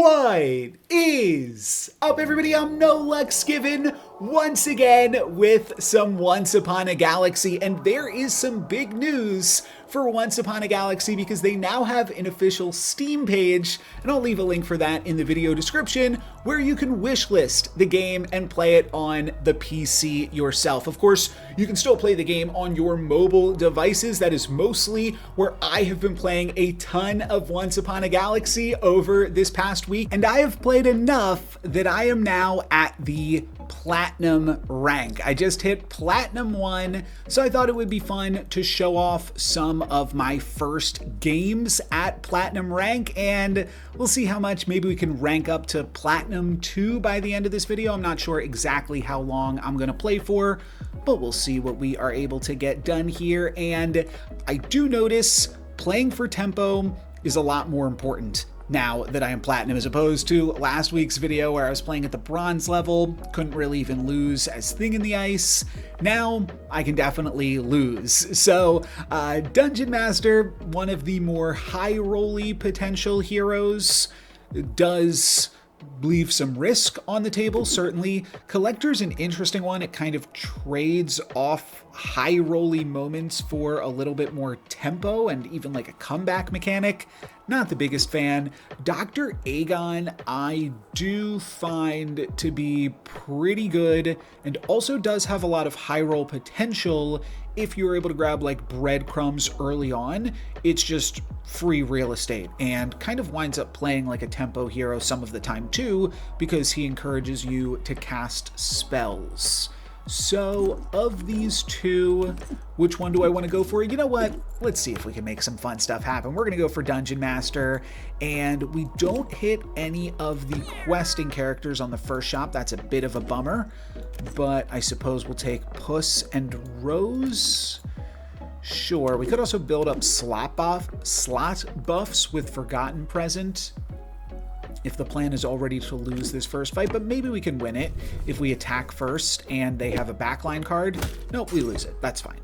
What is up, everybody? I'm NoLucksGiven once again with some Once Upon a Galaxy, and there is some big news for Once Upon a Galaxy because they now have an official Steam page, and I'll leave a link for that in the video description where you can wishlist the game and play it on the PC yourself. Of course, you can still play the game on your mobile devices. That is mostly where I have been playing a ton of Once Upon a Galaxy over this past week, and I have played enough that I am now at the Platinum rank. I just hit Platinum 1, so I thought it would be fun to show off some of my first games at Platinum rank, and we'll see how much maybe we can rank up to Platinum 2 by the end of this video. I'm not sure exactly how long I'm going to play for, but we'll see what we are able to get done here. And I do notice playing for tempo is a lot more important now that I am Platinum, as opposed to last week's video where I was playing at the bronze level, couldn't really even lose as Thing in the Ice. Now I can definitely lose. So Dungeon Master, one of the more high-rolly potential heroes, does leave some risk on the table, certainly. Collector's an interesting one. It kind of trades off high-rolly moments for a little bit more tempo and even like a comeback mechanic. Not the biggest fan. Dr. Aegon, I do find to be pretty good and also does have a lot of high roll potential if you're able to grab like breadcrumbs early on. It's just free real estate and kind of winds up playing like a tempo hero some of the time too, because he encourages you to cast spells. So of these two, which one do I want to go for? You know what? Let's see if we can make some fun stuff happen. We're going to go for Dungeon Master, and we don't hit any of the questing characters on the first shop. That's a bit of a bummer, but I suppose we'll take Puss and Rose. Sure, we could also build up slot buffs with Forgotten Present if the plan is already to lose this first fight, but maybe we can win it if we attack first and they have a backline card. Nope, we lose it. That's fine.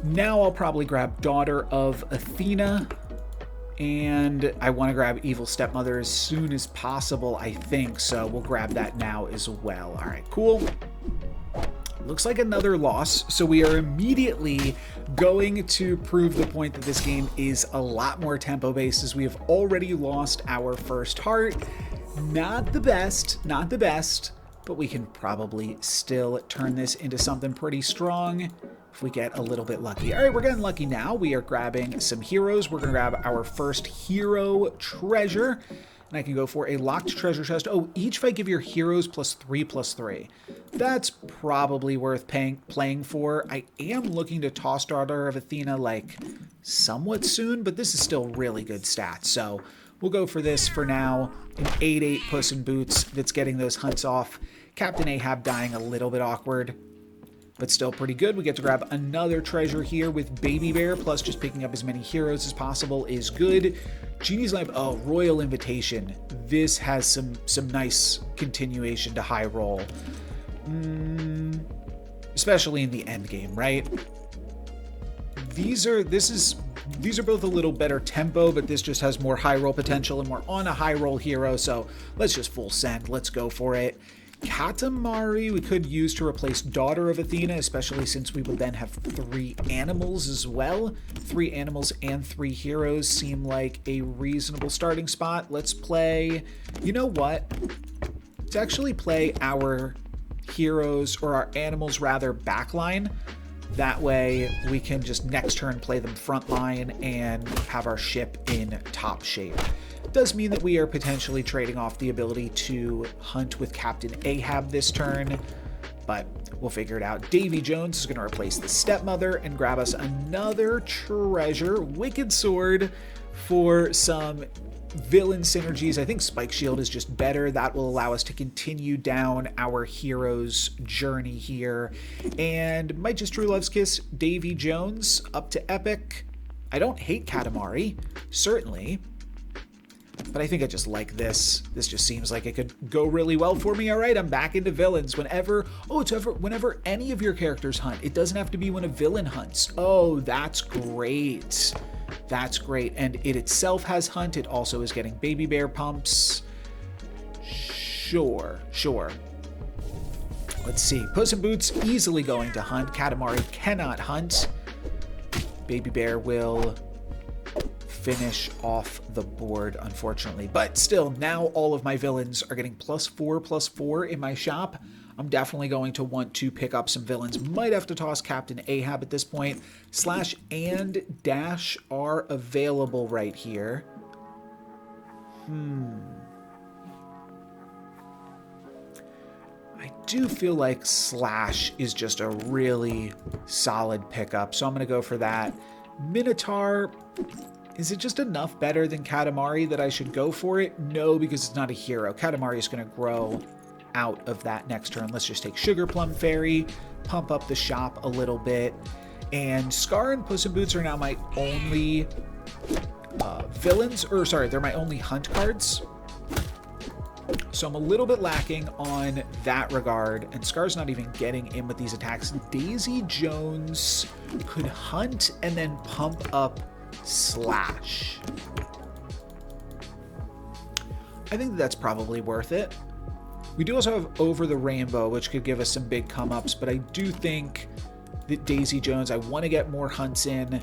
Now I'll probably grab Daughter of Athena, and I want to grab Evil Stepmother as soon as possible, I think, so we'll grab that now as well. All right, cool. Looks like another loss, so we are immediately going to prove the point that this game is a lot more tempo-based, as we have already lost our first heart. Not the best, but we can probably still turn this into something pretty strong if we get a little bit lucky. All right, we're getting lucky now. We are grabbing some heroes. We're going to grab our first hero treasure. And I can go for a locked treasure chest. Oh, each fight give your heroes +3/+3. That's probably worth playing for. I am looking to toss Daughter of Athena like somewhat soon, but this is still really good stats. So we'll go for this for now. An 8/8 Puss in Boots that's getting those hunts off. Captain Ahab dying a little bit awkward, but still pretty good. We get to grab another treasure here with Baby Bear, plus just picking up as many heroes as possible is good. Genie's Lamp, oh, Royal Invitation. This has some nice continuation to high roll. Especially in the end game, right? These are both a little better tempo, but this just has more high roll potential, and we're on a high roll hero, so let's just full send. Let's go for it. Katamari we could use to replace Daughter of Athena, especially since we would then have 3 animals as well. 3 animals and 3 heroes seem like a reasonable starting spot. Let's play, you know what? Let's actually play our heroes, or our animals rather, backline. That way we can just next turn play them frontline and have our ship in top shape. Does mean that we are potentially trading off the ability to hunt with Captain Ahab this turn, but we'll figure it out. Davy Jones is going to replace the Stepmother and grab us another treasure, Wicked Sword, for some villain synergies. I think Spike Shield is just better. That will allow us to continue down our hero's journey here. And might just True Love's Kiss Davy Jones up to Epic. I don't hate Katamari, certainly, but I think I just like this. This just seems like it could go really well for me. All right, I'm back into villains. Whenever any of your characters hunt, it doesn't have to be when a villain hunts. Oh, that's great. That's great. And it itself has hunt. It also is getting baby bear pumps. Sure. Let's see. Puss in Boots easily going to hunt. Katamari cannot hunt. Baby bear will finish off the board, unfortunately. But still, now all of my villains are getting +4/+4 in my shop. I'm definitely going to want to pick up some villains. Might have to toss Captain Ahab at this point. Slash and dash are available right here. I do feel like Slash is just a really solid pickup, so I'm going to go for that. Minotaur, is it just enough better than Katamari that I should go for it? No, because it's not a hero. Katamari is going to grow out of that next turn. Let's just take Sugar Plum Fairy, pump up the shop a little bit. And Scar and Puss in Boots are now my only they're my only hunt cards. So I'm a little bit lacking on that regard, and Scar's not even getting in with these attacks. Daisy Jones could hunt and then pump up Slash. I think that's probably worth it. We do also have Over the Rainbow, which could give us some big come-ups, but I do think that Daisy Jones, I want to get more hunts in.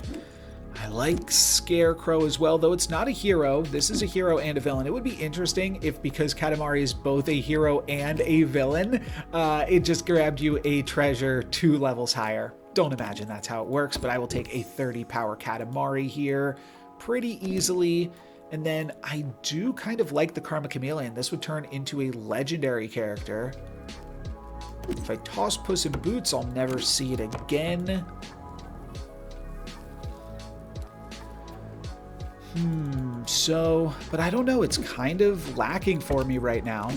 I like Scarecrow as well, though it's not a hero. This is a hero and a villain. It would be interesting if, because Katamari is both a hero and a villain, it just grabbed you a treasure 2 levels higher. Don't imagine that's how it works, but I will take a 30 power Katamari here pretty easily. And then I do kind of like the Karma Chameleon. This would turn into a legendary character. If I toss Puss in Boots, I'll never see it again. But I don't know. It's kind of lacking for me right now.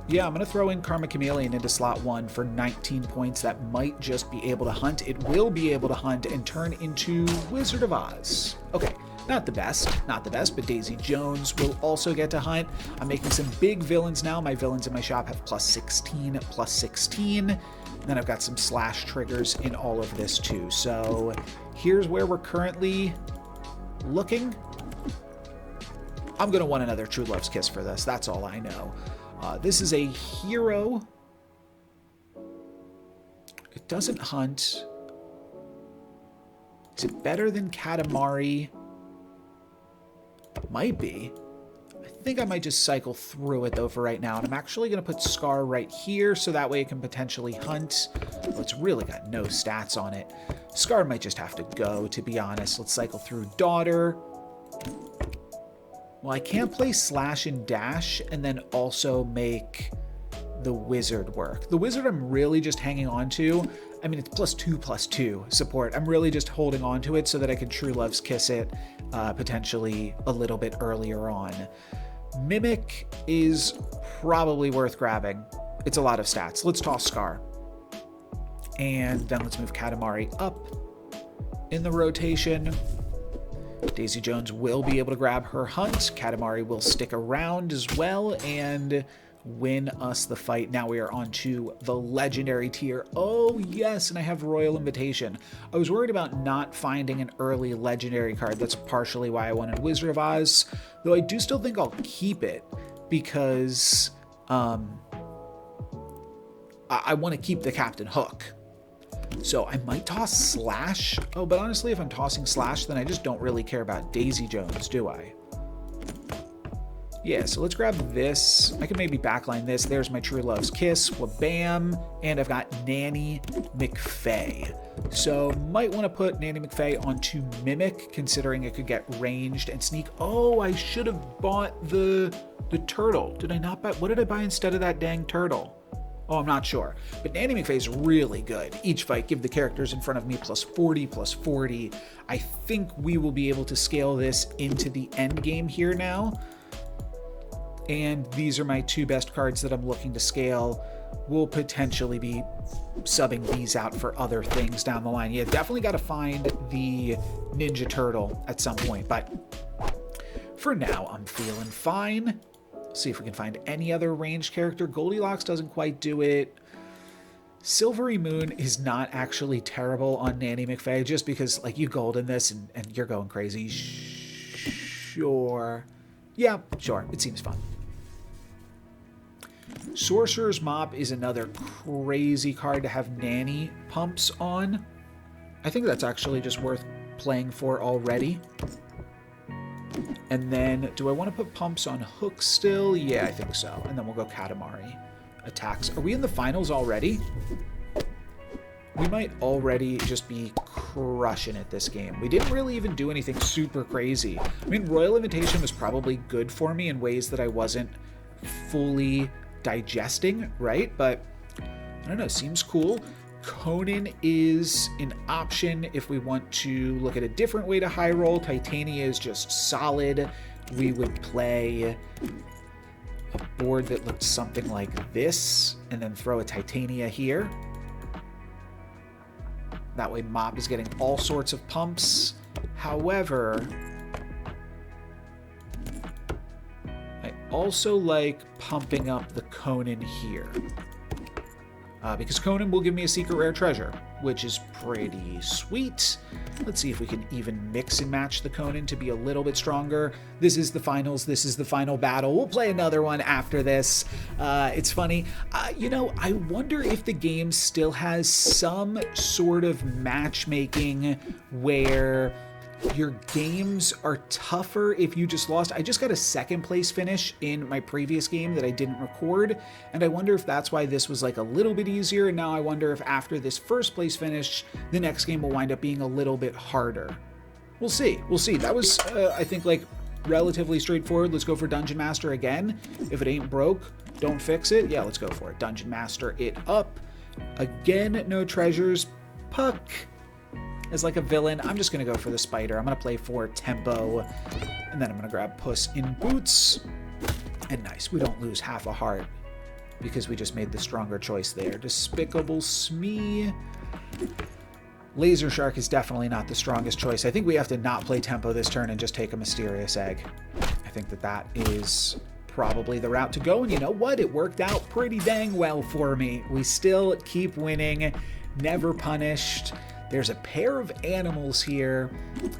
Yeah, I'm going to throw in Karma Chameleon into slot 1 for 19 points. That might just be able to hunt. It will be able to hunt and turn into Wizard of Oz. Okay, not the best, but Daisy Jones will also get to hunt. I'm making some big villains now. My villains in my shop have +16/+16. And then I've got some slash triggers in all of this too. So here's where we're currently looking. I'm going to want another True Love's Kiss for this. That's all I know. This is a hero. It doesn't hunt. Is it better than Katamari? Might be. I think I might just cycle through it though for right now. And I'm actually going to put Scar right here so that way it can potentially hunt. Well, it's really got no stats on it. Scar might just have to go, to be honest. Let's cycle through Daughter. Well, I can't play Slash and Dash and then also make the Wizard work. The Wizard I'm really just hanging on to. I mean, it's +2/+2 support. I'm really just holding on to it so that I can True Love's Kiss it potentially a little bit earlier on. Mimic is probably worth grabbing. It's a lot of stats. Let's toss Scar. And then let's move Katamari up in the rotation. Daisy Jones will be able to grab her hunt. Katamari will stick around as well and win us the fight. Now we are on to the legendary tier. Oh yes, and I have Royal Invitation. I was worried about not finding an early legendary card. That's partially why I wanted Wizard of Oz, though I do still think I'll keep it because I want to keep the Captain Hook. So I might toss Slash. Oh, but honestly, if I'm tossing Slash, then I just don't really care about Daisy Jones, do I? Yeah, so let's grab this. I can maybe backline this. There's my True Love's Kiss. Wabam. And I've got Nanny McFay. So might want to put Nanny McFay onto Mimic, considering it could get ranged and sneak. Oh, I should have bought the turtle. Did I not buy? What did I buy instead of that dang turtle? Oh, I'm not sure. But Nanny McFay is really good. Each fight, give the characters in front of me +40/+40. I think we will be able to scale this into the end game here now. And these are my 2 best cards that I'm looking to scale. We'll potentially be subbing these out for other things down the line. Yeah, definitely got to find the Ninja Turtle at some point. But for now, I'm feeling fine. See if we can find any other ranged character. Goldilocks doesn't quite do it. Silvery Moon is not actually terrible on Nanny McFay, just because, like, you gold in this and you're going crazy. Sure. Yeah, sure. It seems fun. Sorcerer's Mop is another crazy card to have Nanny pumps on. I think that's actually just worth playing for already. And then, do I want to put pumps on Hook still? Yeah, I think so. And then we'll go Katamari. Attacks. Are we in the finals already? We might already just be crushing it this game. We didn't really even do anything super crazy. I mean, Royal Invitation was probably good for me in ways that I wasn't fully digesting, right? But I don't know, seems cool. Conan is an option if we want to look at a different way to high roll. Titania is just solid. We would play a board that looked something like this and then throw a Titania here. That way Mop is getting all sorts of pumps. However, I also like pumping up the Conan here. Because Conan will give me a secret rare treasure, which is pretty sweet. Let's see if we can even mix and match the Conan to be a little bit stronger. This is the finals. This is the final battle. We'll play another one after this. It's funny. You know, I wonder if the game still has some sort of matchmaking where your games are tougher if you just lost. I just got a second place finish in my previous game that I didn't record, and I wonder if that's why this was like a little bit easier, and now I wonder if after this first place finish, the next game will wind up being a little bit harder. We'll see. We'll see. That was, I think, like, relatively straightforward. Let's go for Dungeon Master again. If it ain't broke, don't fix it. Yeah, let's go for it. Dungeon Master it up. Again, no treasures. Puck as like a villain. I'm just going to go for the spider. I'm going to play for tempo, and then I'm going to grab Puss in Boots. And nice. We don't lose half a heart because we just made the stronger choice there. Despicable Smee. Laser Shark is definitely not the strongest choice. I think we have to not play tempo this turn and just take a Mysterious Egg. I think that that is probably the route to go. And you know what? It worked out pretty dang well for me. We still keep winning. Never punished. There's a pair of animals here.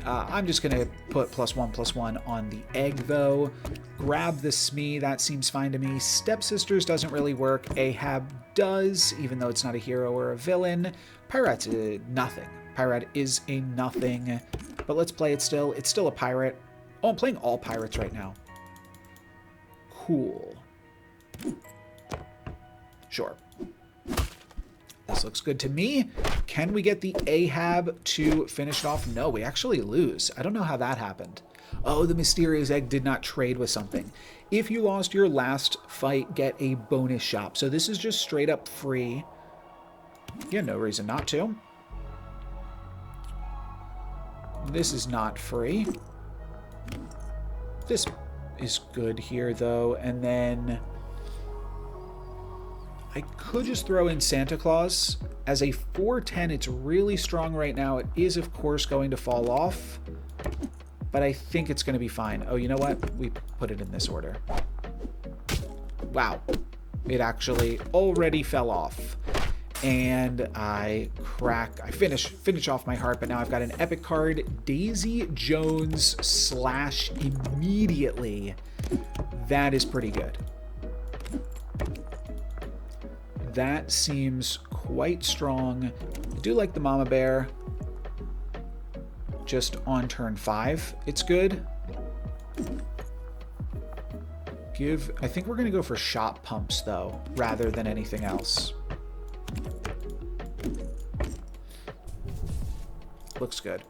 I'm just going to put +1/+1 on the egg, though. Grab the Smee. That seems fine to me. Stepsisters doesn't really work. Ahab does, even though it's not a hero or a villain. Pirate's nothing. Pirate is a nothing. But let's play it still. It's still a pirate. Oh, I'm playing all pirates right now. Cool. Sure. This looks good to me. Can we get the Ahab to finish it off? No, we actually lose. I don't know how that happened. Oh, the Mysterious Egg did not trade with something. If you lost your last fight, get a bonus shop. So this is just straight up free. Yeah, no reason not to. This is not free. This is good here, though. And then I could just throw in Santa Claus. As a 4/10, it's really strong right now. It is, of course, going to fall off, but I think it's going to be fine. Oh, you know what? We put it in this order. Wow. It actually already fell off. And I finish off my heart, but now I've got an epic card, Daisy Jones / immediately. That is pretty good. That seems quite strong. I do like the Mama Bear. Just on turn 5, it's good. I think we're going to go for shop pumps, though, rather than anything else. Looks good.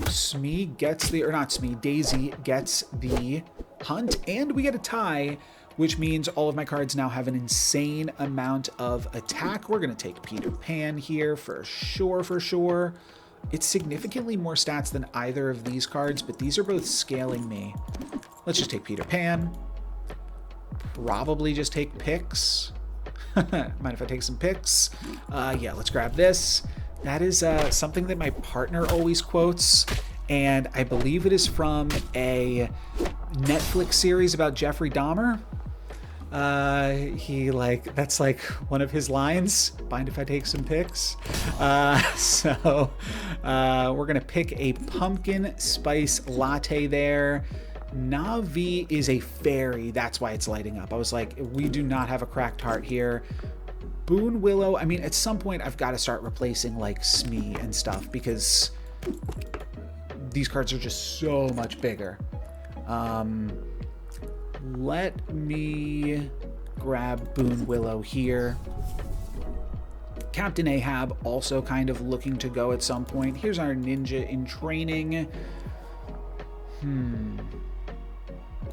Smee gets the, or not Smee, Daisy gets the hunt, and we get a tie, which means all of my cards now have an insane amount of attack. We're going to take Peter Pan here for sure, for sure. It's significantly more stats than either of these cards, but these are both scaling me. Let's just take Peter Pan. Probably just take picks. Mind if I take some picks? Yeah, let's grab this. That is something that my partner always quotes, and I believe it is from a Netflix series about Jeffrey Dahmer. That's like one of his lines. Mind if I take some pics? We're gonna pick a pumpkin spice latte there. Navi is a fairy. That's why it's lighting up. I was like, we do not have a cracked heart here. Boon Willow. I mean, at some point I've got to start replacing like Smee and stuff because these cards are just so much bigger. Let me grab Boon Willow here. Captain Ahab also kind of looking to go at some point. Here's our ninja in training.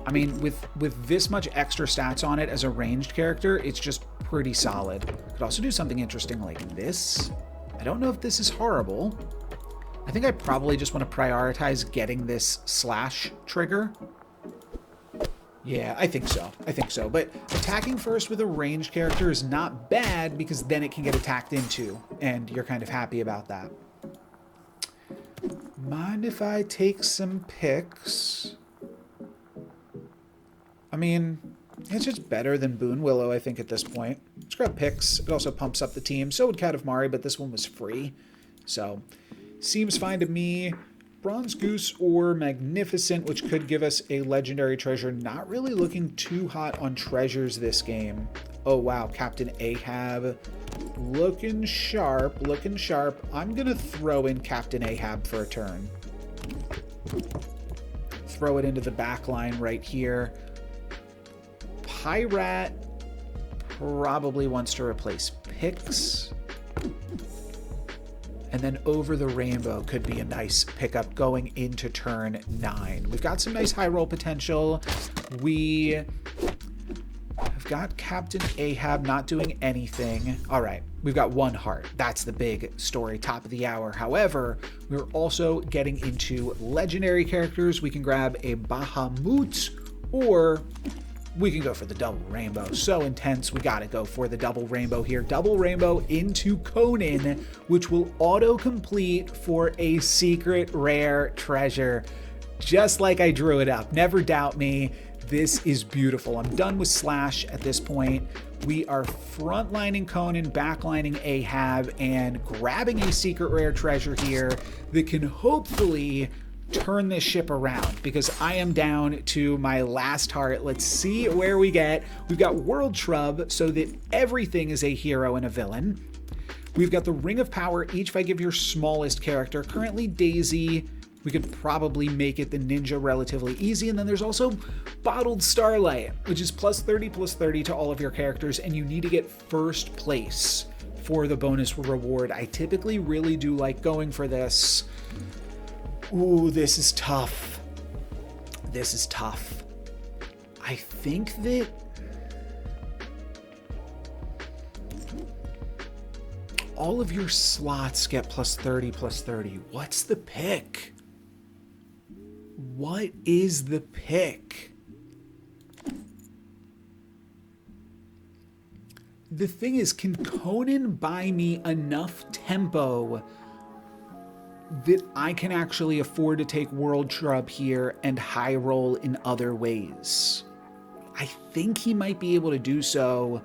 I mean, with this much extra stats on it as a ranged character, it's just pretty solid. Could also do something interesting like this. I don't know if this is horrible. I think I probably just want to prioritize getting this slash trigger. Yeah, I think so. But attacking first with a ranged character is not bad because then it can get attacked into, and you're kind of happy about that. Mind if I take some pics? I mean, it's just better than Boon Willow, I think, at this point. Let's grab pics. It also pumps up the team. So would Cat of Mari, but this one was free. So, seems fine to me. Bronze Goose or Magnificent, which could give us a legendary treasure. Not really looking too hot on treasures this game. Oh, wow. Captain Ahab. Looking sharp. I'm going to throw in Captain Ahab for a turn. Throw it into the back line right here. Pyrat probably wants to replace Pix. And then Over the Rainbow could be a nice pickup going into turn 9. We've got some nice high roll potential. We have got Captain Ahab not doing anything. All right, we've got 1 heart. That's the big story, top of the hour. However, we're also getting into legendary characters. We can grab a Bahamut, or we can go for the double rainbow. So intense, we gotta go for the double rainbow here. Double rainbow into Conan, which will auto-complete for a secret rare treasure. Just like I drew it up. Never doubt me. This is beautiful. I'm done with Slash at this point. We are frontlining Conan, backlining Ahab, and grabbing a secret rare treasure here that can hopefully turn this ship around because I am down to my last heart. Let's see where we get. We've got World Shrub so that everything is a hero and a villain. We've got the Ring of Power, each if I give your smallest character. Currently Daisy. We could probably make it the ninja relatively easy. And then there's also Bottled Starlight, which is +30/+30 to all of your characters, and you need to get first place for the bonus reward. I typically really do like going for this. Ooh, this is tough. I think that all of your slots get +30/+30. What's the pick? What is the pick? The thing is, can Conan buy me enough tempo that I can actually afford to take World Shrub here and high roll in other ways? I think he might be able to do so.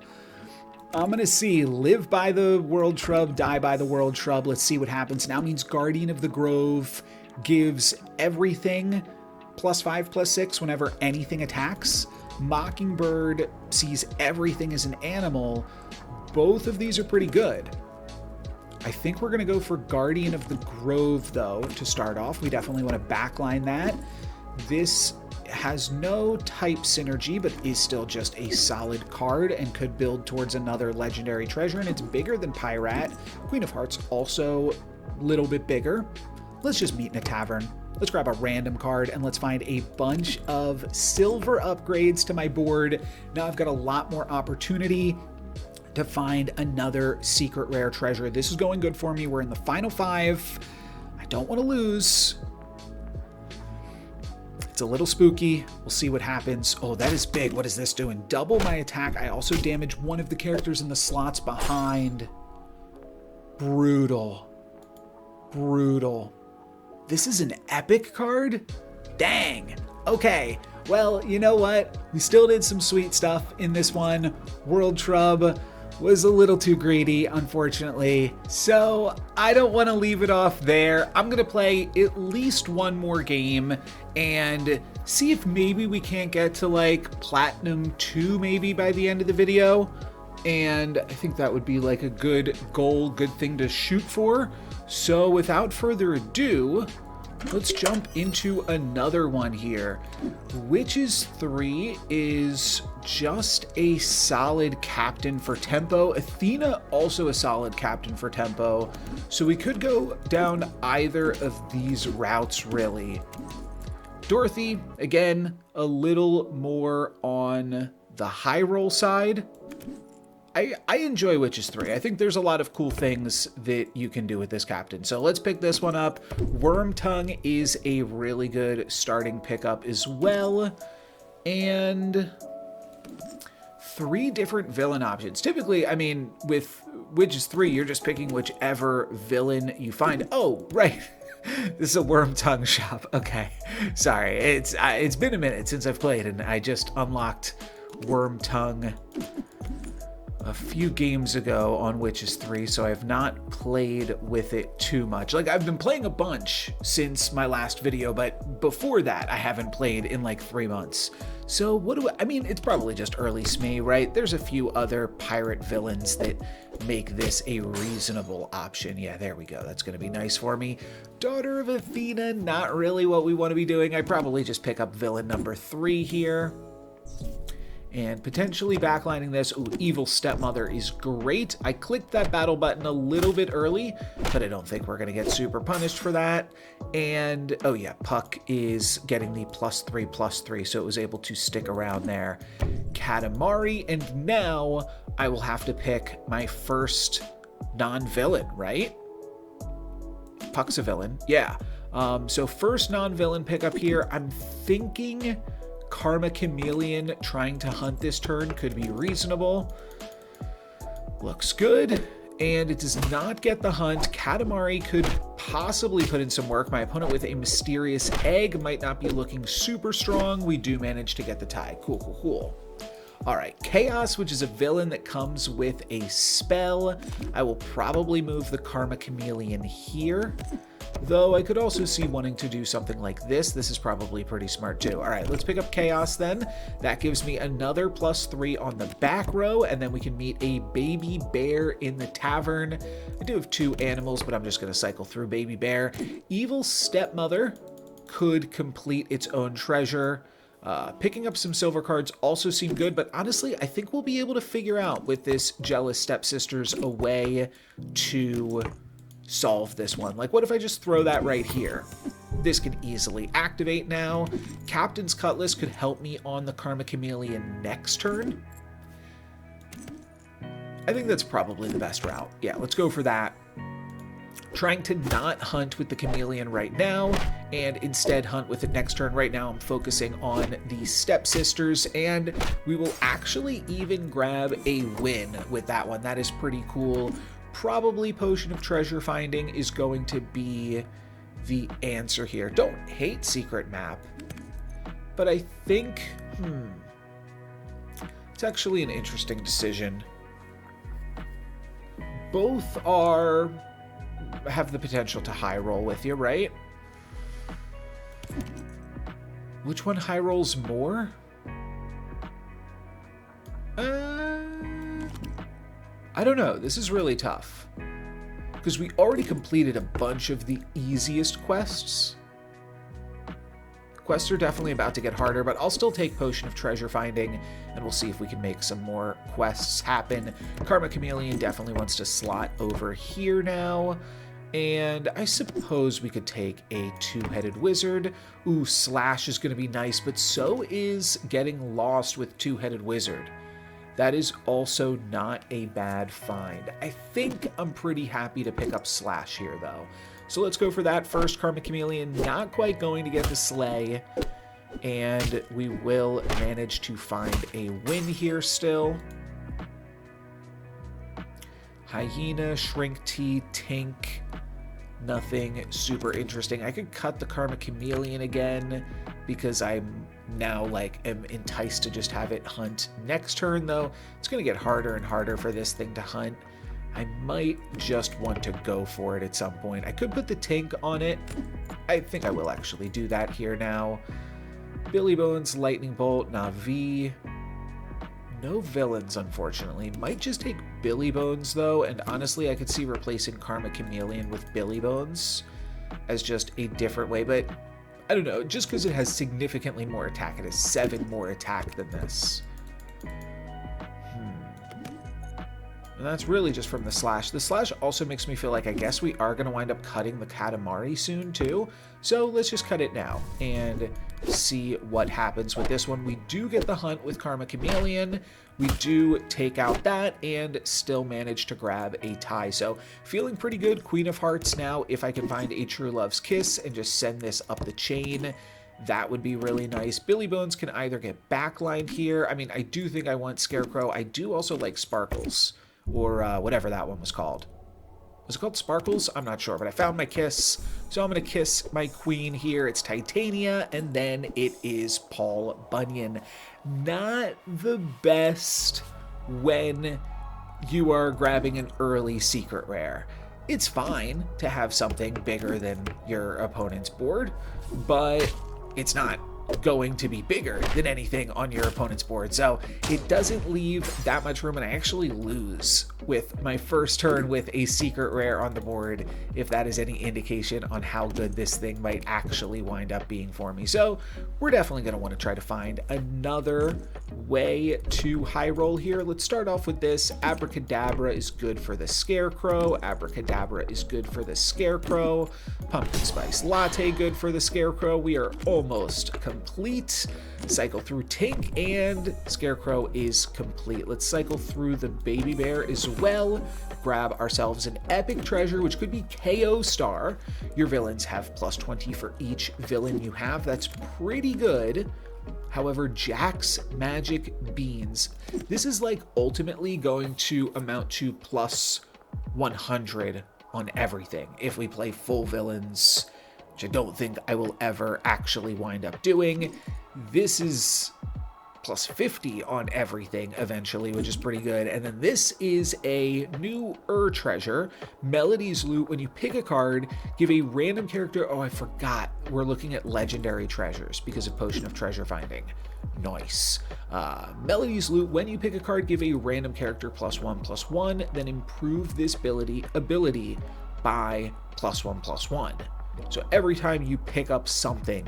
I'm going to see. Live by the World Shrub, die by the World Shrub. Let's see what happens. Now means Guardian of the Grove gives everything +5/+6 whenever anything attacks. Mockingbird sees everything as an animal. Both of these are pretty good. I think we're going to go for Guardian of the Grove, though, to start off. We definitely want to backline that. This has no type synergy, but is still just a solid card and could build towards another legendary treasure, and it's bigger than Pyrat. Queen of Hearts also a little bit bigger. Let's just meet in a tavern. Let's grab a random card and let's find a bunch of silver upgrades to my board. Now I've got a lot more opportunity to find another secret rare treasure. This is going good for me. We're in the final 5. I don't want to lose. It's a little spooky. We'll see what happens. Oh, that is big. What is this doing? Double my attack. I also damage one of the characters in the slots behind. Brutal. Brutal. This is an epic card? Dang. Okay. Well, you know what? We still did some sweet stuff in this one. World Trub was a little too greedy, unfortunately. So I don't want to leave it off there. I'm going to play at least one more game and see if maybe we can't get to like Platinum 2 maybe by the end of the video. And I think that would be like a good goal, good thing to shoot for. So without further ado, let's jump into another one here. Witches 3 is just a solid captain for tempo. Athena also a solid captain for tempo. So we could go down either of these routes really. Dorothy, again, a little more on the high roll side. I enjoy Witches 3. I think there's a lot of cool things that you can do with this captain. So let's pick this one up. Wormtongue is a really good starting pickup as well. And 3 different villain options. Typically, I mean, with Witches 3, you're just picking whichever villain you find. Oh, right. This is a Wormtongue shop. Okay. Sorry. It's been a minute since I've played, and I just unlocked Wormtongue a few games ago on Witches 3, so I have not played with it too much. Like, I've been playing a bunch since my last video, but before that, I haven't played in like 3 months. So I mean, it's probably just early Smee, right? There's a few other pirate villains that make this a reasonable option. Yeah, there we go. That's going to be nice for me. Daughter of Athena, not really what we want to be doing. I probably just pick up villain number 3 here. And potentially backlining this. Ooh, Evil Stepmother is great. I clicked that battle button a little bit early, but I don't think we're going to get super punished for that. And, oh yeah, Puck is getting the +3/+3, so it was able to stick around there. Katamari, and now I will have to pick my first non-villain, right? Puck's a villain, yeah. So first non-villain pickup here, I'm thinking Karma Chameleon trying to hunt this turn could be reasonable. Looks good. And it does not get the hunt. Katamari could possibly put in some work. My opponent with a Mysterious Egg might not be looking super strong. We do manage to get the tie. Cool, cool, cool. All right, Chaos, which is a villain that comes with a spell. I will probably move the Karma Chameleon here. Though I could also see wanting to do something like this. This is probably pretty smart too. All right, let's pick up Chaos then. That gives me another +3 on the back row, and then we can meet a baby bear in the tavern. I do have 2 animals, but I'm just going to cycle through baby bear. Evil Stepmother could complete its own treasure. Picking up some silver cards also seem good, but honestly, I think we'll be able to figure out with this Jealous Stepsisters a way to solve this one. Like, what if I just throw that right here? This can easily activate now. Captain's Cutlass could help me on the Karma Chameleon next turn. I think that's probably the best route. Yeah, let's go for that. Trying to not hunt with the Chameleon right now, and instead hunt with it next turn. Right now, I'm focusing on the Stepsisters, and we will actually even grab a win with that one. That is pretty cool. Probably Potion of Treasure Finding is going to be the answer here. Don't hate Secret Map, but I think, it's actually an interesting decision. Both have the potential to high roll with you, right? Which one high rolls more? I don't know. This is really tough because we already completed a bunch of the easiest quests. Quests are definitely about to get harder, but I'll still take Potion of Treasure Finding, and we'll see if we can make some more quests happen. Karma Chameleon definitely wants to slot over here now, and I suppose we could take a 2-headed wizard. Ooh, Slash is going to be nice, but so is getting lost with 2-headed wizard. That is also not a bad find. I think I'm pretty happy to pick up Slash here, though. So let's go for that first. Karma Chameleon not quite going to get the sleigh, and we will manage to find a win here still. Hyena, Shrink Tea, Tink, nothing super interesting. I could cut the Karma Chameleon again because I'm now like am enticed to just have it hunt next turn, though. It's going to get harder and harder for this thing to hunt. I might just want to go for it at some point. I could put the Tink on it. I think I will actually do that here now. Billy Bones, Lightning Bolt, Navi. No villains, unfortunately. Might just take Billy Bones, though, and honestly, I could see replacing Karma Chameleon with Billy Bones as just a different way, but I don't know, just because it has significantly more attack. It has 7 more attack than this. And that's really just from the slash. The slash also makes me feel like I guess we are going to wind up cutting the Katamari soon too. So let's just cut it now and see what happens with this one. We do get the hunt with Karma Chameleon. We do take out that and still manage to grab a tie. So feeling pretty good. Queen of Hearts now. If I can find a True Love's Kiss and just send this up the chain, that would be really nice. Billy Bones can either get backlined here. I mean, I do think I want Scarecrow. I do also like Sparkles. Or whatever that one was called. Was it called Sparkles? I'm not sure, but I found my kiss. So I'm going to kiss my queen here. It's Titania, and then it is Paul Bunyan. Not the best when you are grabbing an early secret rare. It's fine to have something bigger than your opponent's board, but it's not going to be bigger than anything on your opponent's board, so it doesn't leave that much room, and I actually lose with my first turn with a secret rare on the board, if that is any indication on how good this thing might actually wind up being for me. So we're definitely going to want to try to find another way to high roll here. Let's start off with this. Abracadabra is good for the Scarecrow. Abracadabra is good for the Scarecrow. Pumpkin Spice Latte good for the Scarecrow. We are almost complete. Cycle through Tink, and Scarecrow is complete. Let's cycle through the Baby Bear as well. Grab ourselves an epic treasure, which could be KO Star. Your villains have plus 20 for each villain you have. That's pretty good. However, Jack's Magic Beans, this is like ultimately going to amount to plus 100 on everything if we play full villains, which I don't think I will ever actually wind up doing. This is plus 50 on everything eventually, which is pretty good. And then this is a new treasure, Melody's Loot. When you pick a card, give a random character, oh, I forgot, we're looking at legendary treasures because of Potion of Treasure Finding. Nice. Melody's Loot, when you pick a card, give a random character +1/+1, then improve this ability by +1/+1. So every time you pick up something,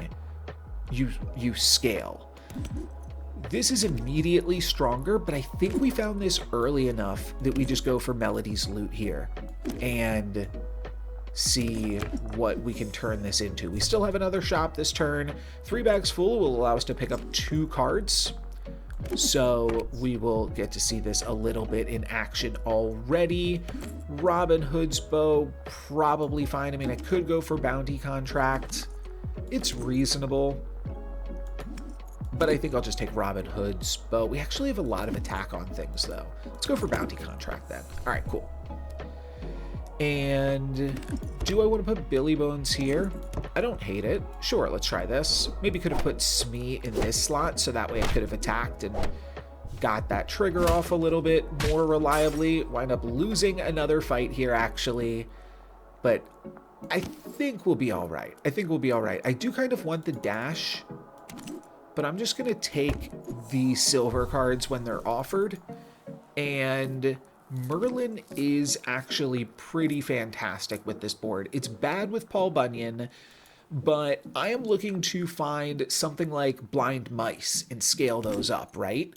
you scale. This is immediately stronger, but I think we found this early enough that we just go for Melody's Loot here and see what we can turn this into. We still have another shop this turn. 3 bags full will allow us to pick up 2 cards. So we will get to see this a little bit in action already. Robin Hood's bow, probably fine. I mean, I could go for Bounty Contract. It's reasonable, but I think I'll just take Robin Hood's bow. We actually have a lot of attack on things, though. Let's go for Bounty Contract then. All right, cool. And do I want to put Billy Bones here? I don't hate it. Sure, let's try this. Maybe could have put Smee in this slot, so that way I could have attacked and got that trigger off a little bit more reliably. Wind up losing another fight here, actually. But I think we'll be all right. I think we'll be all right. I do kind of want the dash, but I'm just going to take the silver cards when they're offered. And Merlin is actually pretty fantastic with this board. It's bad with Paul Bunyan, but I am looking to find something like Blind Mice and scale those up, right?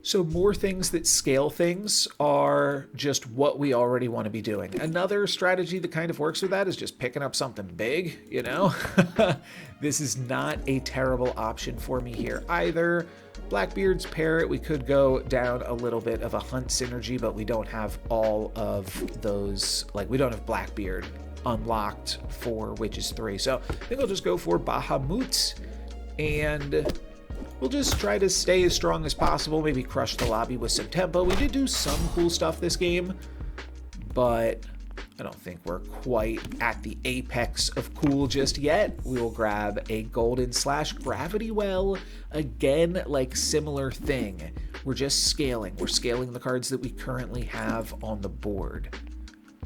So more things that scale things are just what we already want to be doing. Another strategy that kind of works with that is just picking up something big, you know? This is not a terrible option for me here either. Blackbeard's Parrot, we could go down a little bit of a hunt synergy, but we don't have all of those, like we don't have Blackbeard unlocked for Witches 3. So I think I'll just go for Bahamut, and we'll just try to stay as strong as possible, maybe crush the lobby with some tempo. We did do some cool stuff this game, but I don't think we're quite at the apex of cool just yet. We will grab a golden slash gravity well. Again, like similar thing. We're just scaling. We're scaling the cards that we currently have on the board.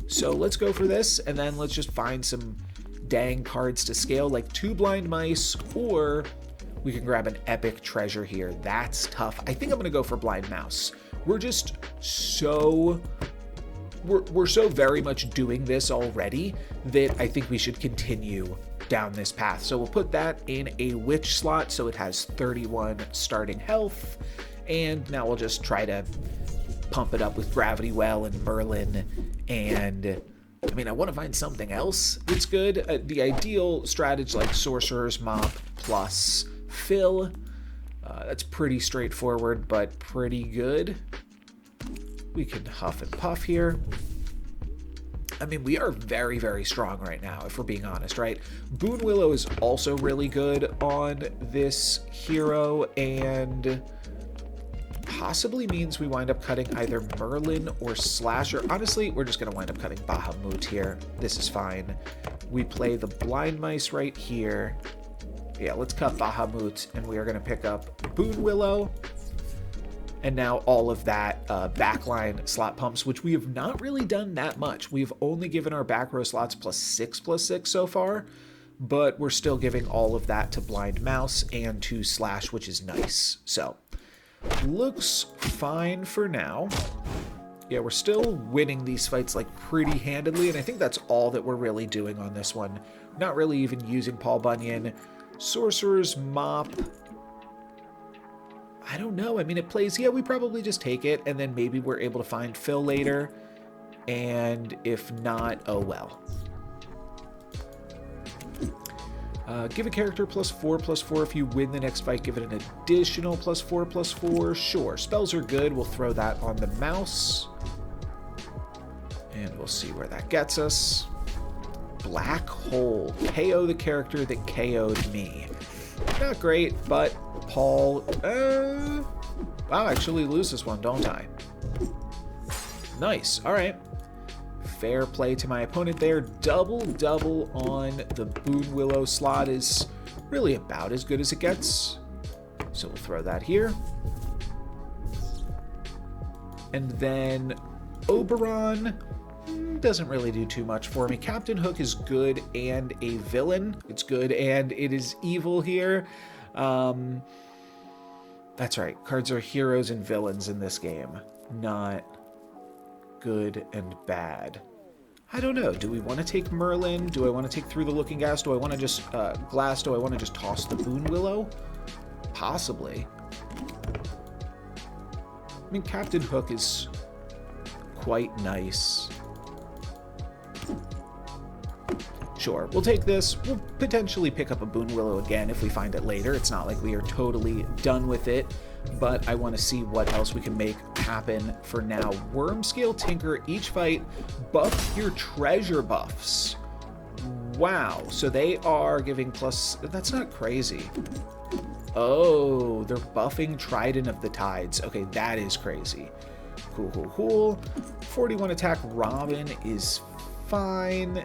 So let's go for this, and then let's just find some dang cards to scale, like 2 blind mice, or we can grab an epic treasure here. That's tough. I think I'm gonna go for blind mouse. We're just so... We're so very much doing this already that I think we should continue down this path. So we'll put that in a witch slot so it has 31 starting health. And now we'll just try to pump it up with Gravity Well and Merlin. And I mean, I want to find something else that's good. The ideal strategy like Sorcerer's Mop plus Fill. That's pretty straightforward, but pretty good. We can huff and puff here. I mean, we are very, very strong right now, if we're being honest, right? Boon Willow is also really good on this hero, and possibly means we wind up cutting either Merlin or Slasher. Honestly, we're just going to wind up cutting Bahamut here. This is fine. We play the Blind Mice right here. Yeah, let's cut Bahamut, and we are going to pick up Boon Willow. And now all of that backline slot pumps, which we have not really done that much. We've only given our back row slots +6/+6 so far, but we're still giving all of that to Blind Mouse and to Slash, which is nice. So, looks fine for now. Yeah, we're still winning these fights like pretty handedly, and I think that's all that we're really doing on this one. Not really even using Paul Bunyan. Sorcerer's Mop... I don't know. I mean, it plays, yeah, we probably just take it, and then maybe we're able to find Phil later. And if not, oh well. Give a character +4/+4. If you win the next fight, give it an additional +4/+4. Sure. Spells are good. We'll throw that on the mouse. And we'll see where that gets us. Black Hole. KO the character that KO'd me. Not great, but Paul... wow, I actually lose this one, don't I? Nice. All right. Fair play to my opponent there. Double on the Boon Willow slot is really about as good as it gets. So we'll throw that here. And then Oberon doesn't really do too much for me. Captain Hook is good and a villain. It's good and it is evil here. That's right. Cards are heroes and villains in this game, not good and bad. I don't know. Do we want to take Merlin? Do I want to take Through the Looking Glass? Do I want to just Glass? Do I want to just toss the Boon Willow? Possibly. I mean, Captain Hook is quite nice. Sure, we'll take this. We'll potentially pick up a Boon Willow again if we find it later. It's not like we are totally done with it, but I want to see what else we can make happen for now. Wormscale Tinker, each fight, buff your treasure buffs. Wow, so they are giving plus... That's not crazy. Oh, they're buffing Trident of the Tides. Okay, that is crazy. Cool. 41 attack Robin is fine.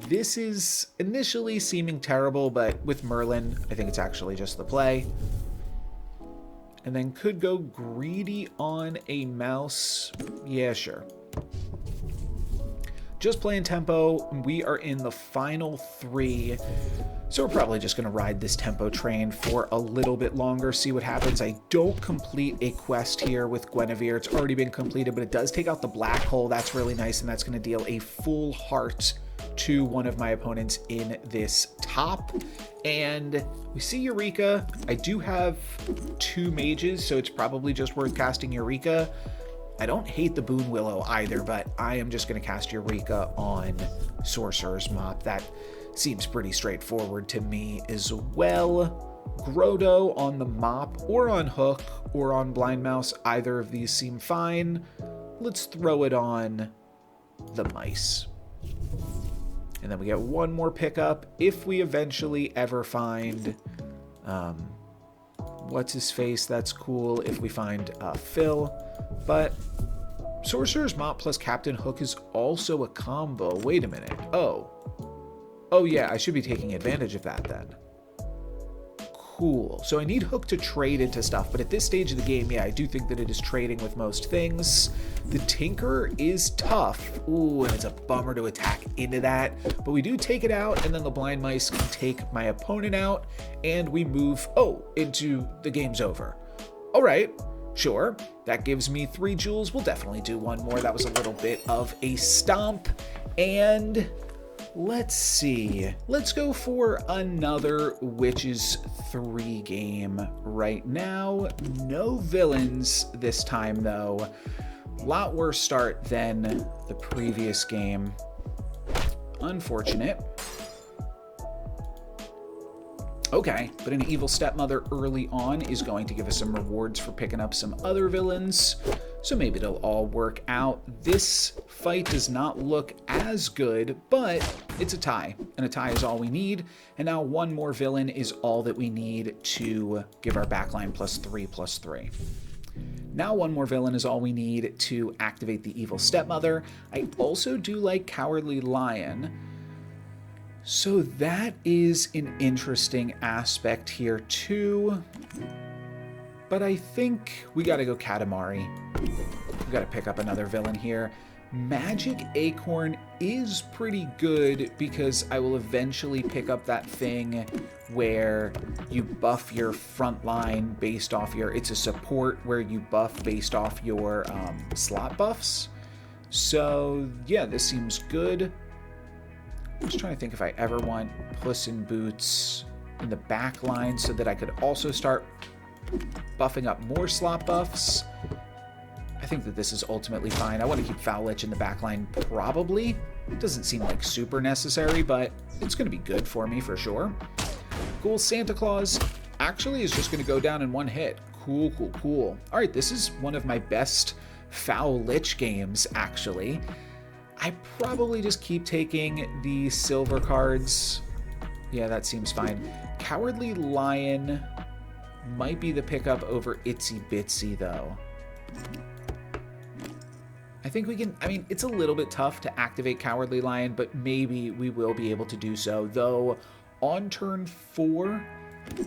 This is initially seeming terrible, but with Merlin, I think it's actually just the play. And then could go greedy on a mouse. Yeah, sure. Just playing tempo. We are in the final 3. So we're probably just going to ride this tempo train for a little bit longer, see what happens. I don't complete a quest here with Guinevere. It's already been completed, but it does take out the black hole. That's really nice, and that's going to deal a full heart to one of my opponents in this top. And we see Eureka. I do have 2 mages, so it's probably just worth casting Eureka. I don't hate the Boon Willow either, but I am just going to cast Eureka on Sorcerer's Mop. That seems pretty straightforward to me as well. Grotto on the Mop or on Hook or on Blind Mouse. Either of these seem fine. Let's throw it on the mice. And then we get one more pickup if we eventually ever find what's his face. That's cool if we find Phil, but Sorcerer's Mop plus Captain Hook is also a combo. Wait a minute. Oh. Oh yeah, I should be taking advantage of that then. Cool. So I need Hook to trade into stuff, but at this stage of the game, yeah, I do think that it is trading with most things. The Tinker is tough. Ooh, and it's a bummer to attack into that, but we do take it out, and then the Blind Mice can take my opponent out, and we move, into the game's over. All right, sure. That gives me 3 jewels. We'll definitely do one more. That was a little bit of a stomp, and let's see. Let's go for another Witches 3 game right now. No villains this time, though. A lot worse start than the previous game. Unfortunate. Okay, but an Evil Stepmother early on is going to give us some rewards for picking up some other villains, so maybe it'll all work out. This fight does not look as good, but it's a tie, and a tie is all we need, and now one more villain is all that we need to give our backline +3/+3. Now one more villain is all we need to activate the Evil Stepmother. I also do like Cowardly Lion, so that is an interesting aspect here too. But I think we gotta go Katamari. We gotta pick up another villain here. Magic Acorn is pretty good because I will eventually pick up that thing where you buff your front line based off your, it's a support where you buff based off your slot buffs. So yeah, this seems good. I'm just trying to think if I ever want Puss in Boots in the back line so that I could also start buffing up more slot buffs. I think that this is ultimately fine. I want to keep Fowl Lich in the back line, probably. It doesn't seem like super necessary, but it's going to be good for me for sure. Cool. Santa Claus actually is just going to go down in one hit. Cool, cool, cool. All right, this is one of my best Fowl Lich games, actually. I probably just keep taking the silver cards. Yeah, that seems fine. Cowardly Lion might be the pickup over Itsy Bitsy, though. I think we can, I mean, it's a little bit tough to activate Cowardly Lion, but maybe we will be able to do so. Though, on turn 4,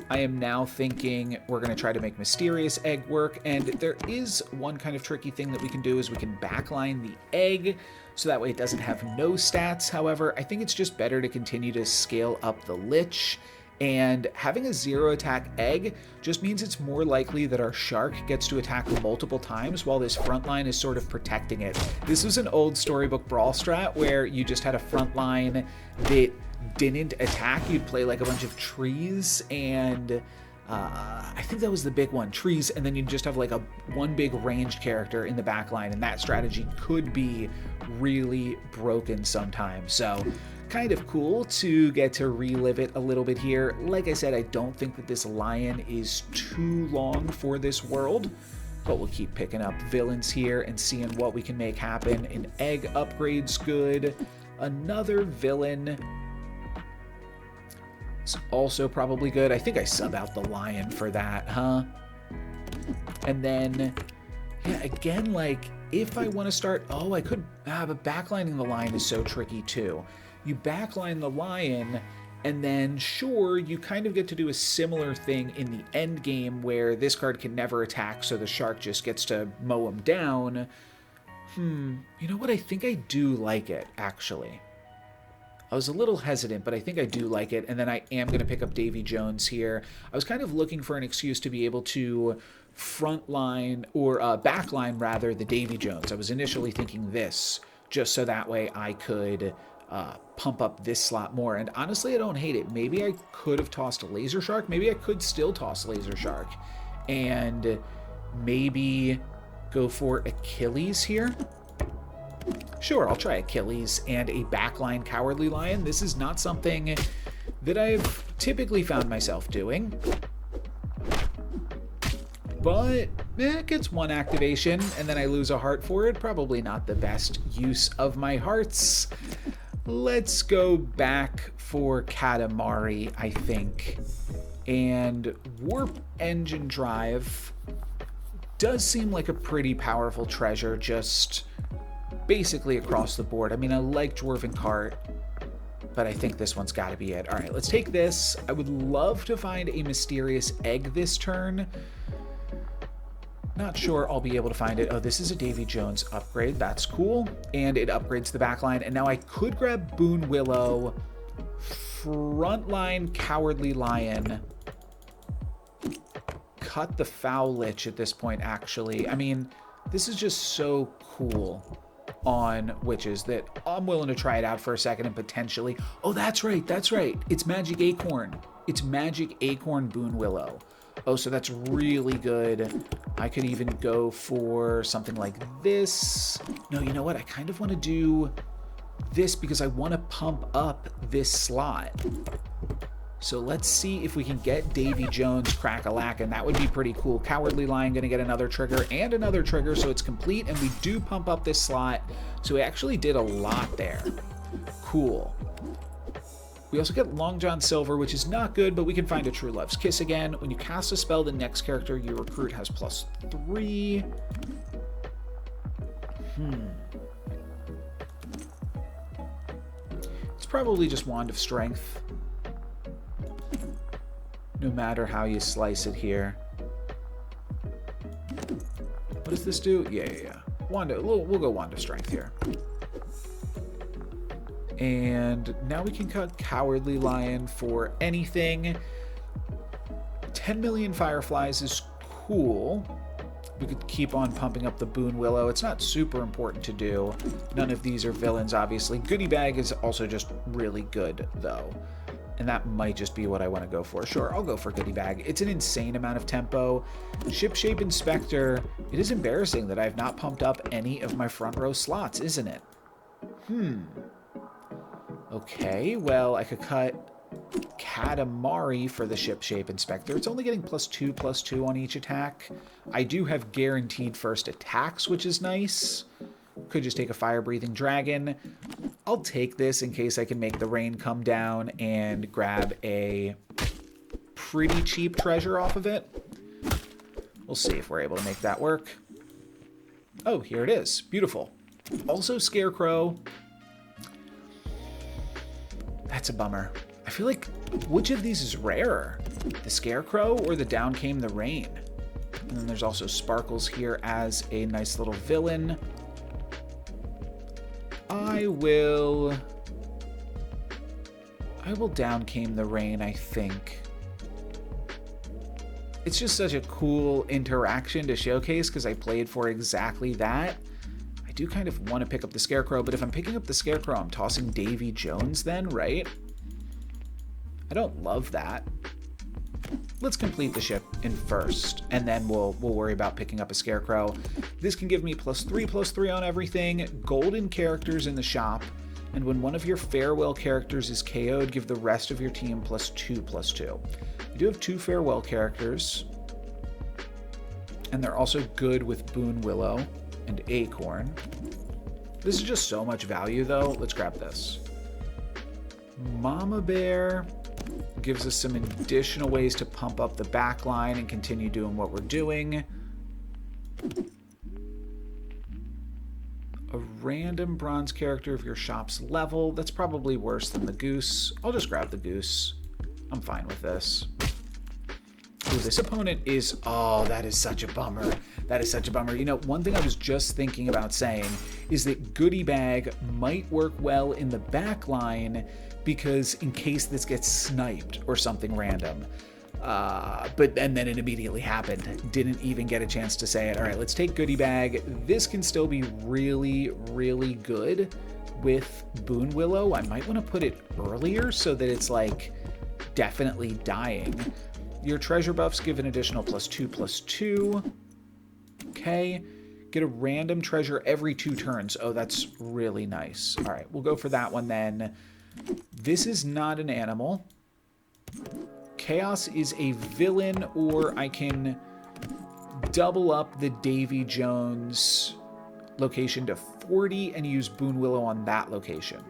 I am now thinking we're going to try to make Mysterious Egg work, and there is one kind of tricky thing that we can do is we can backline the egg, so that way it doesn't have no stats. However, I think it's just better to continue to scale up the Lich, and having a 0 attack egg just means it's more likely that our shark gets to attack multiple times while this front line is sort of protecting it. This was an old storybook brawl strat where you just had a front line that didn't attack. You'd play like a bunch of trees, and I think that was the big one, trees, and then you'd just have like one big ranged character in the back line, and that strategy could be really broken sometimes. So kind of cool to get to relive it a little bit here. Like I said, I don't think that this lion is too long for this world, but we'll keep picking up villains here and seeing what we can make happen. An egg upgrade's good. Another villain is also probably good. I think I sub out the lion for that, huh? And then, yeah, again, like, if I want to start, I could, but backlining the lion is so tricky too. You backline the lion, and then sure, you kind of get to do a similar thing in the end game where this card can never attack, so the shark just gets to mow him down. You know what? I think I do like it, actually. I was a little hesitant, but I think I do like it, and then I am going to pick up Davy Jones here. I was kind of looking for an excuse to be able to frontline, or backline rather, the Davy Jones. I was initially thinking this, just so that way I could pump up this slot more, and honestly, I don't hate it. Maybe I could have tossed a Laser Shark. Maybe I could still toss Laser Shark, and maybe go for Achilles here. Sure, I'll try Achilles and a backline Cowardly Lion. This is not something that I've typically found myself doing, but it gets one activation, and then I lose a heart for it. Probably not the best use of my hearts. Let's go back for Katamari, I think. And Warp Engine Drive does seem like a pretty powerful treasure, just basically across the board. I mean, I like Dwarven Cart, but I think this one's got to be it. All right, let's take this. I would love to find a mysterious egg this turn. Not sure I'll be able to find it. Oh, this is a Davy Jones upgrade. That's cool. And it upgrades the back line. And now I could grab Boon Willow, Frontline Cowardly Lion, cut the Fowl Lich at this point, actually. I mean, this is just so cool on witches that I'm willing to try it out for a second and potentially... Oh, that's right. That's right. It's Magic Acorn. It's Magic Acorn Boon Willow. Oh, so that's really good. I could even go for something like this. No, you know what? I kind of want to do this because I want to pump up this slot. So let's see if we can get Davy Jones crack-a-lack, and that would be pretty cool. Cowardly Lion going to get another trigger and another trigger, so it's complete, and we do pump up this slot. So we actually did a lot there. Cool. We also get Long John Silver, which is not good, but we can find a True Love's Kiss again. When you cast a spell, the next character you recruit has +3. It's probably just Wand of Strength, no matter how you slice it here. What does this do? Yeah. We'll go Wand of Strength here. And now we can cut Cowardly Lion for anything. 10 million Fireflies is cool. We could keep on pumping up the Boon Willow. It's not super important to do. None of these are villains, obviously. Goodie Bag is also just really good, though. And that might just be what I want to go for. Sure, I'll go for Goodie Bag. It's an insane amount of tempo. Shipshape Inspector. It is embarrassing that I have not pumped up any of my front row slots, isn't it? Okay, well, I could cut Katamari for the Shipshape Inspector. It's only getting +2/+2 on each attack. I do have guaranteed first attacks, which is nice. Could just take a Fire-Breathing Dragon. I'll take this in case I can make the rain come down and grab a pretty cheap treasure off of it. We'll see if we're able to make that work. Oh, here it is. Beautiful. Also Scarecrow. That's a bummer. I feel like, which of these is rarer? The Scarecrow or the Down Came the Rain? And then there's also Sparkles here as a nice little villain. I will Down Came the Rain, I think. It's just such a cool interaction to showcase because I played for exactly that. I do kind of want to pick up the Scarecrow, but if I'm picking up the Scarecrow, I'm tossing Davy Jones then, right? I don't love that. Let's complete the ship in first, and then we'll worry about picking up a Scarecrow. This can give me +3/+3 on everything, golden characters in the shop, and when one of your Farewell characters is KO'd, give the rest of your team +2/+2. I do have 2 Farewell characters, and they're also good with Boon Willow and Acorn. This is just so much value, though. Let's grab this. Mama Bear gives us some additional ways to pump up the back line and continue doing what we're doing. A random bronze character of your shop's level. That's probably worse than the Goose. I'll just grab the Goose. I'm fine with this. Ooh, this opponent is... Oh, that is such a bummer. That is such a bummer. You know, one thing I was just thinking about saying is that Goodie Bag might work well in the back line because in case this gets sniped or something random. And then it immediately happened. Didn't even get a chance to say it. All right, let's take Goodie Bag. This can still be really, really good with Boon Willow. I might want to put it earlier so that it's like definitely dying. Your treasure buffs give an additional +2/+2. Okay. Get a random treasure every 2 turns. Oh, that's really nice. All right, we'll go for that one then. This is not an animal. Chaos is a villain, or I can double up the Davy Jones location to 40 and use Boon Willow on that location.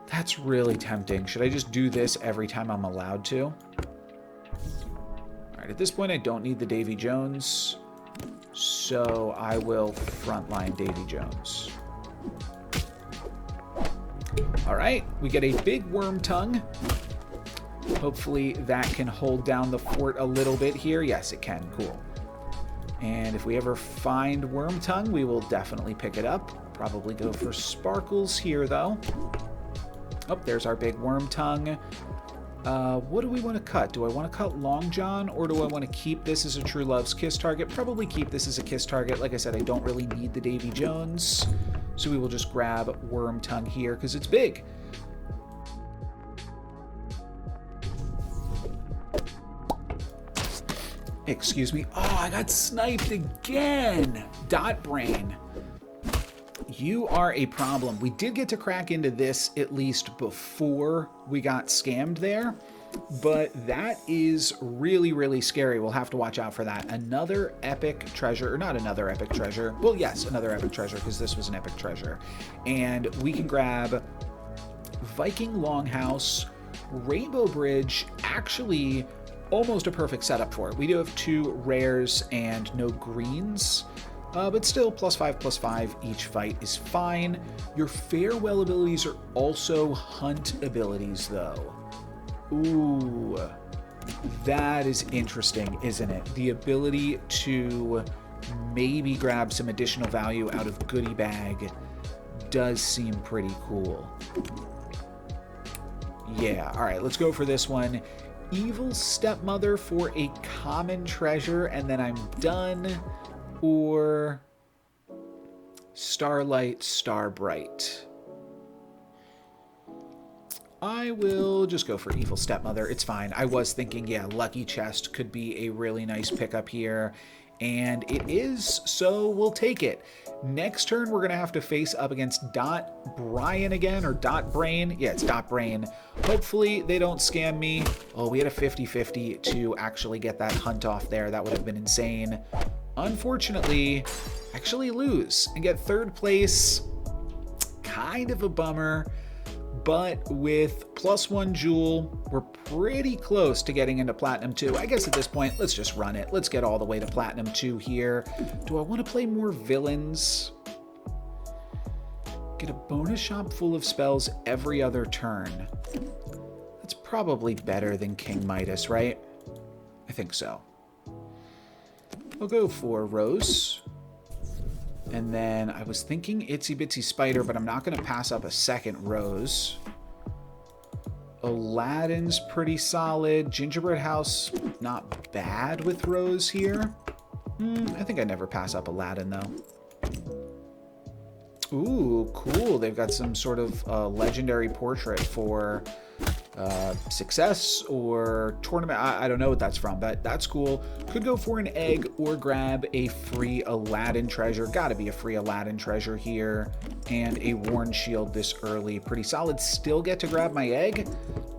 That's really tempting. Should I just do this every time I'm allowed to? All right, at this point, I don't need the Davy Jones. So I will frontline Davy Jones. All right, we get a big worm tongue. Hopefully that can hold down the fort a little bit here. Yes, it can. Cool. And if we ever find worm tongue, we will definitely pick it up. Probably go for sparkles here, though. Oh, there's our big worm tongue. What do we want to cut? Do I want to cut Long John, or do I want to keep this as a True Love's Kiss target? Probably keep this as a Kiss target. Like I said, I don't really need the Davy Jones. So we will just grab worm tongue here because it's big. Excuse me. Oh, I got sniped again. Dot Brain. You are a problem. We did get to crack into this at least before we got scammed there, but that is really, really scary. We'll have to watch out for that. Another epic treasure, or not another epic treasure. Well, yes, another epic treasure, because this was an epic treasure. And we can grab Viking Longhouse, Rainbow Bridge, actually almost a perfect setup for it. We do have 2 rares and no greens. But still, +5/+5 each fight is fine. Your farewell abilities are also hunt abilities, though. Ooh, that is interesting, isn't it? The ability to maybe grab some additional value out of Goodie Bag does seem pretty cool. Yeah, all right, let's go for this one. Evil Stepmother for a common treasure, and then I'm done. Or Starlight Starbright. I will just go for Evil Stepmother. It's fine. I was thinking, yeah, Lucky Chest could be a really nice pickup here. And it is, so we'll take it. Next turn, we're going to have to face up against Dot Brian again, or Dot Brain. Yeah, it's Dot Brain. Hopefully they don't scam me. Oh, we had a 50-50 to actually get that hunt off there. That would have been insane. Unfortunately, actually lose and get 3rd place. Kind of a bummer, but with +1 jewel, we're pretty close to getting into Platinum 2. I guess at this point, let's just run it. Let's get all the way to Platinum 2 here. Do I want to play more villains? Get a bonus shop full of spells every other turn. That's probably better than King Midas, right? I think so. I'll go for Rose. And then I was thinking Itsy Bitsy Spider, but I'm not going to pass up a second Rose. Aladdin's pretty solid. Gingerbread House, not bad with Rose here. I think I never pass up Aladdin, though. Ooh, cool. They've got some sort of legendary portrait for success or tournament. I don't know what that's from, but that's cool. Could go for an egg or grab a free Aladdin treasure. Gotta be a free Aladdin treasure here. And a worn shield this early. Pretty solid. Still get to grab my egg.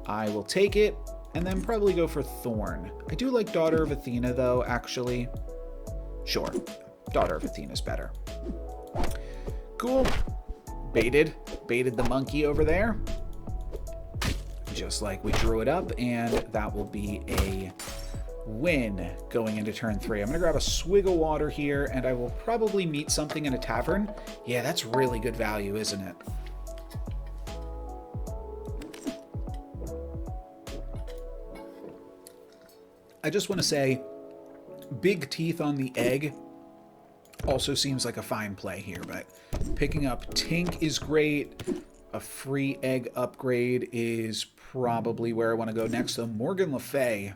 I will take it and then probably go for Thorn. I do like Daughter of Athena though, actually. Sure. Daughter of Athena's better. Cool. Baited the monkey over there. Just like we drew it up, and that will be a win going into turn 3. I'm going to grab a swig of water here, and I will probably meet something in a tavern. Yeah, that's really good value, isn't it? I just want to say, big teeth on the egg also seems like a fine play here, but picking up Tink is great. A free egg upgrade is probably where I want to go next, though. Morgan Le Fay,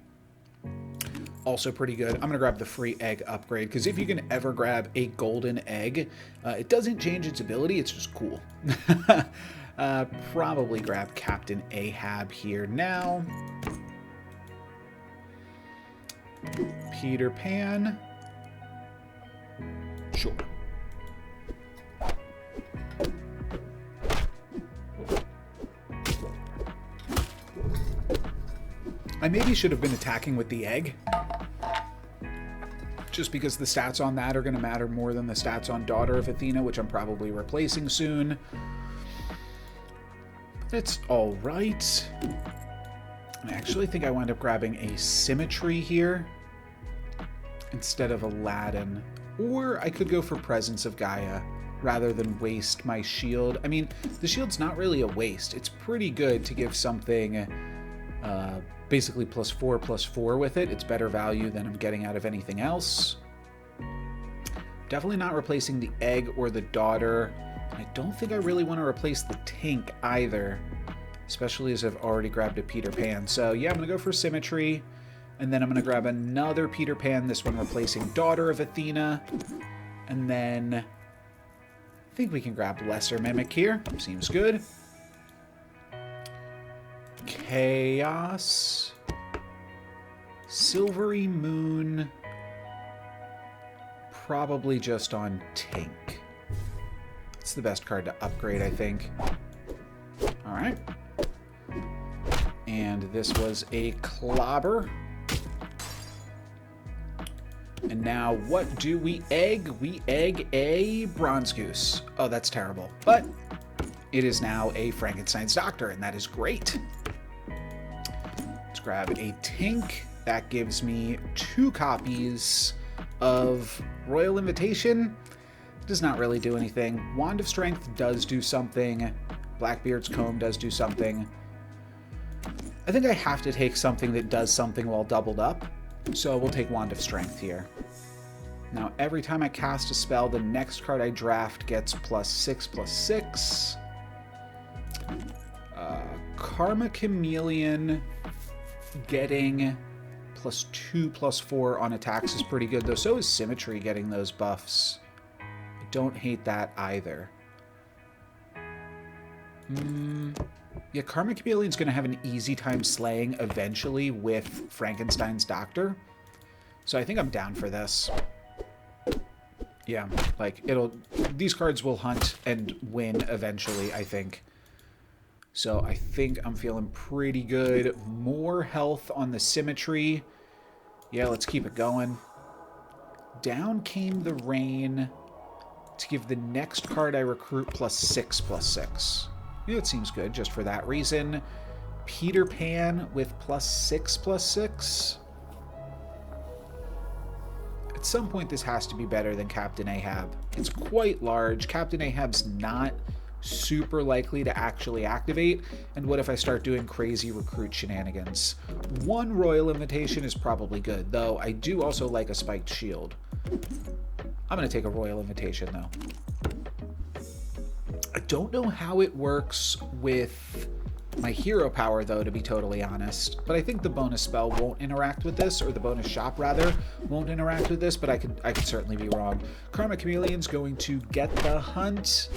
also pretty good. I'm going to grab the free egg upgrade, because if you can ever grab a golden egg, it doesn't change its ability, it's just cool. Probably grab Captain Ahab here now. Peter Pan. Sure. I maybe should have been attacking with the egg, just because the stats on that are going to matter more than the stats on Daughter of Athena, which I'm probably replacing soon. It's all right. I actually think I wind up grabbing a Symmetry here instead of Aladdin. Or I could go for Presence of Gaia rather than waste my shield. I mean, the shield's not really a waste. It's pretty good to give something basically +4/+4 with it. It's better value than I'm getting out of anything else. Definitely not replacing the egg or the daughter. I don't think I really want to replace the Tink either, especially as I've already grabbed a Peter Pan. So yeah, I'm going to go for Symmetry, and then I'm going to grab another Peter Pan, this one replacing Daughter of Athena, and then I think we can grab Lesser Mimic here. Seems good. Chaos. Silvery Moon. Probably just on Tink. It's the best card to upgrade, I think. Alright. And this was a Clobber. And now what do we egg? We egg a Bronze Goose. Oh, that's terrible. But it is now a Frankenstein's Doctor, and that is great. Let's grab a Tink. That gives me 2 copies of Royal Invitation. Does not really do anything. Wand of Strength does do something. Blackbeard's Comb does do something. I think I have to take something that does something while doubled up. So we'll take Wand of Strength here. Now, every time I cast a spell, the next card I draft gets +6/+6. Karma Chameleon getting +2/+4 on attacks is pretty good, though. So is Symmetry getting those buffs. I don't hate that either. Yeah, Karma Chameleon's going to have an easy time slaying eventually with Frankenstein's Doctor. So I think I'm down for this. Yeah, like, these cards will hunt and win eventually, I think. So I think I'm feeling pretty good. More health on the Symmetry. Yeah, let's keep it going. Down came the Rain to give the next card I recruit +6/+6. Yeah, it seems good just for that reason. Peter Pan with +6/+6. At some point, this has to be better than Captain Ahab. It's quite large. Captain Ahab's not super likely to actually activate. And what if I start doing crazy recruit shenanigans? 1 Royal Invitation is probably good, though I do also like a Spiked Shield. I'm going to take a Royal Invitation, though. I don't know how it works with my hero power, though, to be totally honest. But I think the bonus spell won't interact with this, or the bonus shop, rather, won't interact with this, but I could certainly be wrong. Karma Chameleon's going to get the hunt.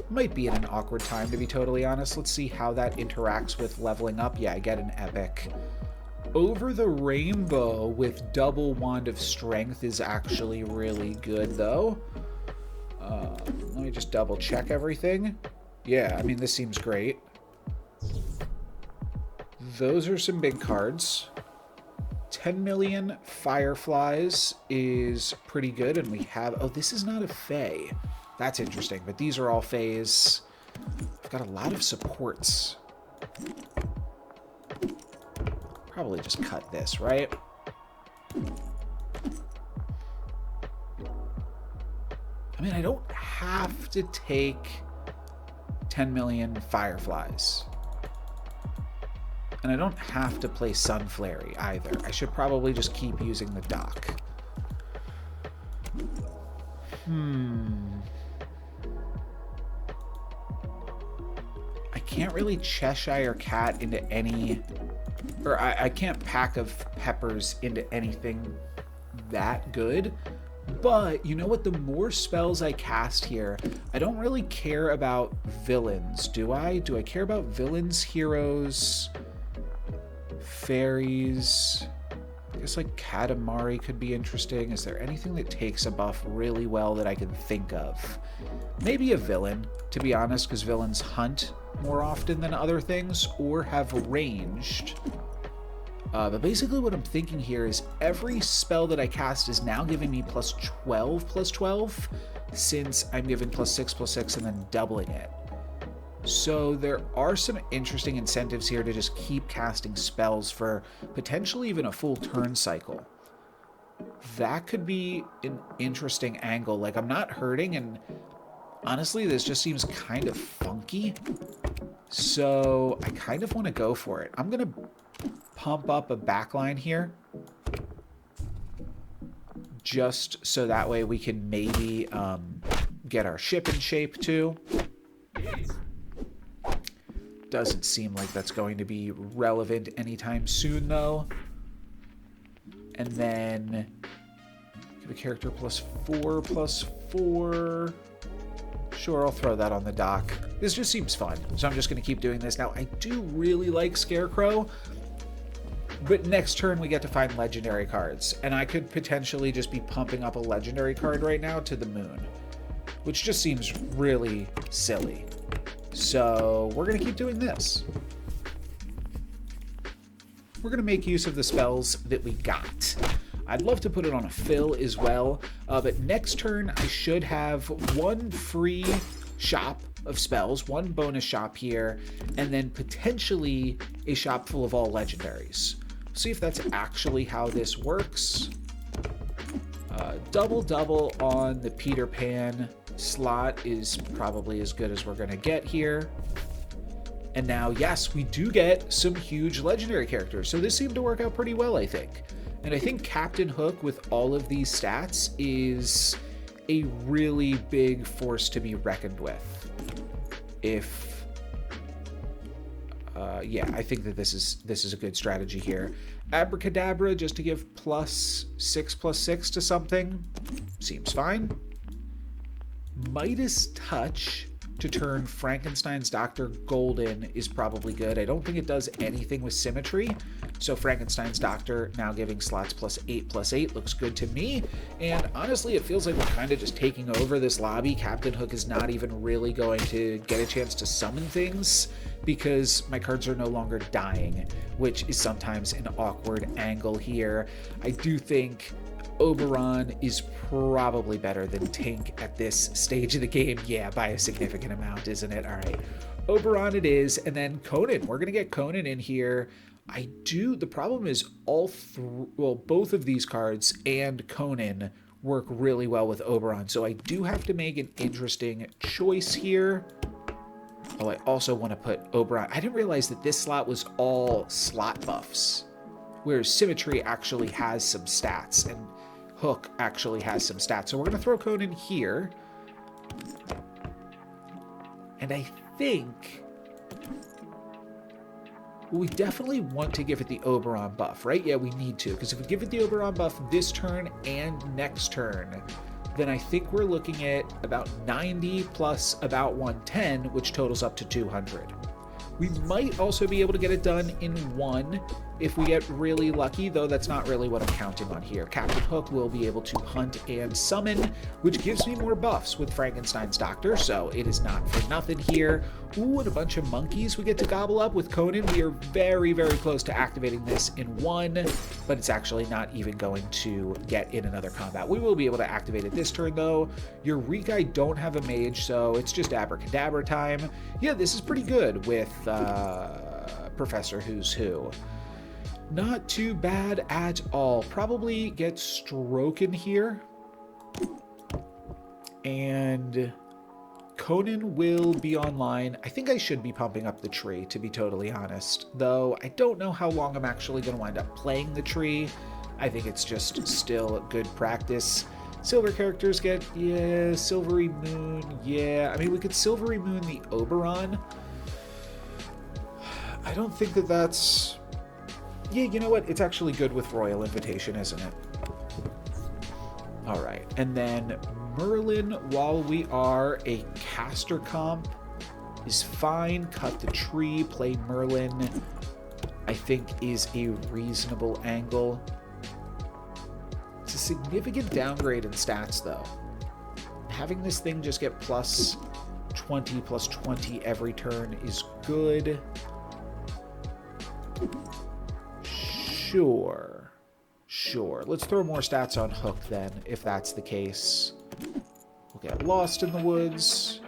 Might be in an awkward time, to be totally honest. Let's see how that interacts with leveling up. Yeah, I get an epic. Over the Rainbow with double Wand of Strength is actually really good, though. Let me just double check everything. Yeah, I mean, this seems great. Those are some big cards. 10 million Fireflies is pretty good, and we have... Oh, this is not a Fae. That's interesting, but these are all Faes. I've got a lot of supports. Probably just cut this, right? I mean, I don't have to take 10 million Fireflies. And I don't have to play Sunflary either. I should probably just keep using the dock. I can't really Cheshire Cat into any... Or I can't Pack of Peppers into anything that good. But, you know what? The more spells I cast here, I don't really care about villains, do I? Do I care about villains, heroes, fairies? I guess, like, Katamari could be interesting. Is there anything that takes a buff really well that I can think of? Maybe a villain, to be honest, because villains hunt more often than other things, or have ranged. But basically what I'm thinking here is every spell that I cast is now giving me +12/+12, since I'm given +6/+6 and then doubling it. So there are some interesting incentives here to just keep casting spells for potentially even a full turn cycle. that could be an interesting angle. Like, I'm not hurting, and honestly, this just seems kind of funky. So I kind of want to go for it. I'm going to pump up a backline here, just so that way we can maybe get our ship in shape too. Doesn't seem like that's going to be relevant anytime soon, though. And then give a character +4/+4. Sure, I'll throw that on the dock. This just seems fun, so I'm just going to keep doing this. Now, I do really like Scarecrow, but next turn we get to find legendary cards, and I could potentially just be pumping up a legendary card right now to the moon, which just seems really silly. So we're going to keep doing this. We're going to make use of the spells that we got. I'd love to put it on a fill as well, but next turn I should have one free shop of spells, one bonus shop here, and then potentially a shop full of all legendaries. See if that's actually how this works. Double on the Peter Pan slot is probably as good as we're going to get here. And now, yes, we do get some huge legendary characters, so this seemed to work out pretty well, I think. And I think Captain Hook, with all of these stats, is a really big force to be reckoned with. Yeah, I think that this is a good strategy here. Abracadabra, just to give +6/+6 to something, seems fine. Midas Touch to turn Frankenstein's Doctor golden is probably good. I don't think it does anything with symmetry, so Frankenstein's Doctor now giving slots +8/+8 looks good to me. And honestly, it feels like we're kind of just taking over this lobby. Captain Hook is not even really going to get a chance to summon things because my cards are no longer dying, which is sometimes an awkward angle here. I do think Oberon is probably better than Tink at this stage of the game. Yeah, by a significant amount, isn't it? All right, Oberon it is, and then Conan. We're gonna get Conan in here. The problem is both of these cards and Conan work really well with Oberon, so I do have to make an interesting choice here. Oh, I also want to put Oberon. I didn't realize that this slot was all slot buffs, whereas Symmetry actually has some stats, and Hook actually has some stats. So we're going to throw Conan here. And I think we definitely want to give it the Oberon buff, right? Yeah, we need to, because if we give it the Oberon buff this turn and next turn, then I think we're looking at about 90 plus about 110, which totals up to 200. We might also be able to get it done in one if we get really lucky, though that's not really what I'm counting on here. Captain Hook will be able to hunt and summon, which gives me more buffs with Frankenstein's Doctor, so it is not for nothing here. Ooh, and a bunch of monkeys we get to gobble up with Conan. We are very, very close to activating this in one, but it's actually not even going to get in another combat. We will be able to activate it this turn, though. Eureka, I don't have a mage, so it's just Abracadabra time. Yeah, this is pretty good with Professor Who's Who. Not too bad at all. Probably get Stroken here. And Conan will be online. I think I should be pumping up the tree, to be totally honest. Though I don't know how long I'm actually going to wind up playing the tree. I think it's just still good practice. Silver characters get, yeah, Silvery Moon, yeah. I mean, we could Silvery Moon the Oberon. I don't think that that's... Yeah, you know what? It's actually good with Royal Invitation, isn't it? All right. And then Merlin, while we are a caster comp, is fine. Cut the tree, play Merlin, I think is a reasonable angle. It's a significant downgrade in stats, though. Having this thing just get +20/+20 every turn is good. Sure. Let's throw more stats on Hook then, if that's the case. We'll get Lost in the Woods.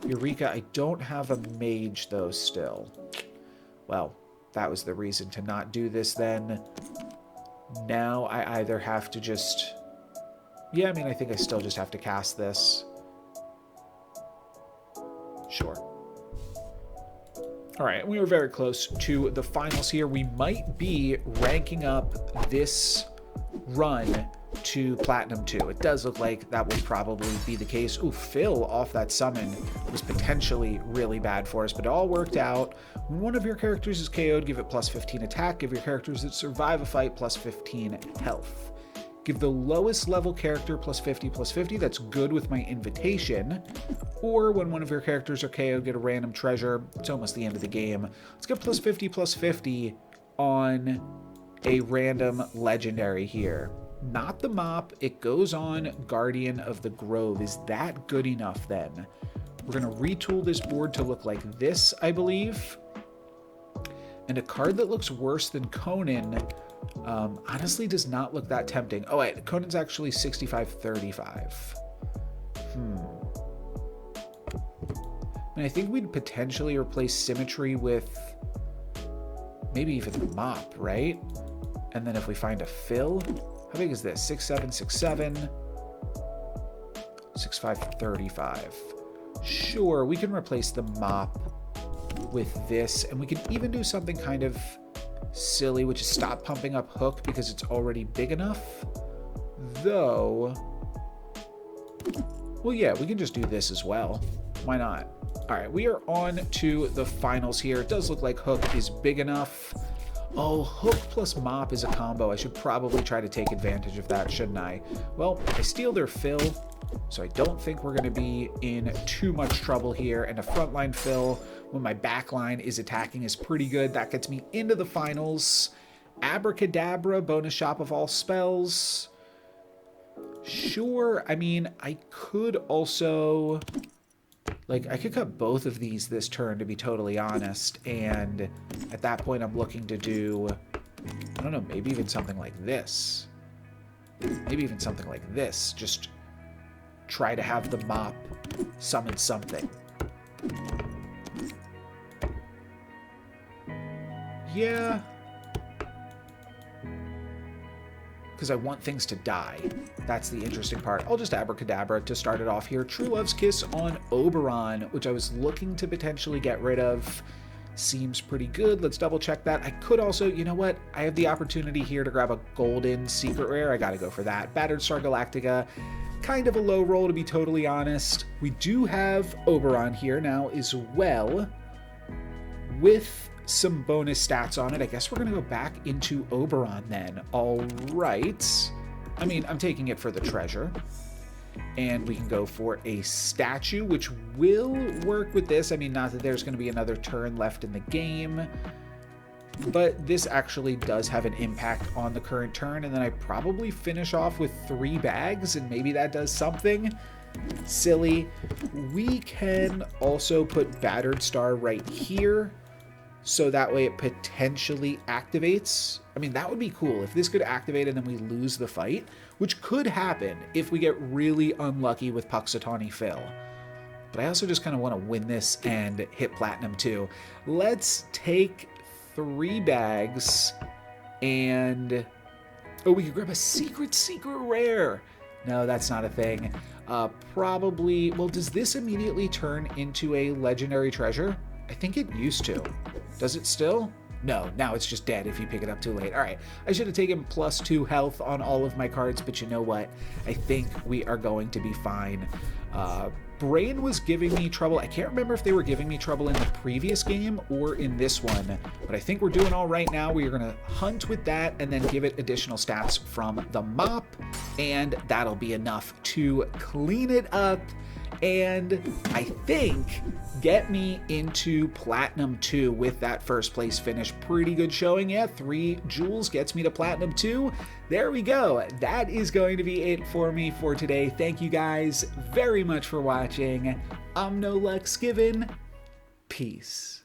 Eureka, I don't have a mage, though, still. Well, that was the reason to not do this then. Now I either have to just... Yeah, I mean, I think I still just have to cast this. Sure. All right, we were very close to the finals here. We might be ranking up this run to Platinum 2. It does look like that will probably be the case. Ooh, Phil off that summon was potentially really bad for us, but it all worked out. When one of your characters is KO'd, give it plus 15 attack. Give your characters that survive a fight plus 15 health. Give the lowest level character plus 50. That's good with my invitation. Or when one of your characters are KO'd, get a random treasure. It's almost the end of the game. Let's get plus 50 on a random legendary here. Not the mop. It goes on Guardian of the Grove. Is that good enough then? We're going to retool this board to look like this, I believe. And a card that looks worse than Conan honestly does not look that tempting. Oh wait, Conan's actually 65-35. I mean, I think we'd potentially replace Symmetry with maybe even the Mop, right? And then if we find a Fill, how big is this? 6'7", 6'7", 6'5", 35. Sure, we can replace the Mop with this, and we can even do something kind of silly, which is stop pumping up Hook because it's already big enough. Though, well, yeah, we can just do this as well. Why not? All right, we are on to the finals here. It does look like Hook is big enough. Oh, Hook plus Mop is a combo. I should probably try to take advantage of that, shouldn't I? Well, I steal their Fill, so I don't think we're going to be in too much trouble here. And a frontline Fill when my backline is attacking is pretty good. That gets me into the finals. Abracadabra, bonus shop of all spells. Sure, I mean, I could also... Like, I could cut both of these this turn, to be totally honest, and at that point I'm looking to do, I don't know, maybe even something like this. Maybe even something like this. Just try to have the Mop summon something. Yeah. Because I want things to die. That's the interesting part. I'll just Abracadabra to start it off here. True Love's Kiss on Oberon, which I was looking to potentially get rid of. Seems pretty good. Let's double check that. I could also, you know what? I have the opportunity here to grab a golden secret rare. I gotta go for that. Battered Star Galactica. Kind of a low roll, to be totally honest. We do have Oberon here now as well, with some bonus stats on it. I guess we're gonna go back into Oberon then. All right. I mean, I'm taking it for the treasure. And we can go for a statue, which will work with this. I mean, not that there's gonna be another turn left in the game, but this actually does have an impact on the current turn. And then I probably finish off with 3 bags, and maybe that does something. Silly. We can also put Battered Star right here, so that way it potentially activates. I mean, that would be cool if this could activate and then we lose the fight, which could happen if we get really unlucky with Puxatawny Phil. But I also just kind of want to win this and hit Platinum 2. Let's take 3 bags and... Oh, we could grab a secret rare. No, that's not a thing. Probably... Well, does this immediately turn into a legendary treasure? I think it used to. Does it still? No, now it's just dead if you pick it up too late. All right, I should have taken +2 health on all of my cards, but you know what? I think we are going to be fine. Brain was giving me trouble. I can't remember if they were giving me trouble in the previous game or in this one, but I think we're doing all right now. We are going to hunt with that and then give it additional stats from the Mop, and that'll be enough to clean it up and I think get me into Platinum 2 with that first place finish. Pretty good showing. Yeah, 3 jewels gets me to Platinum 2. There we go. That is going to be it for me for today. Thank you guys very much for watching. I'm NoLucksGiven. Peace.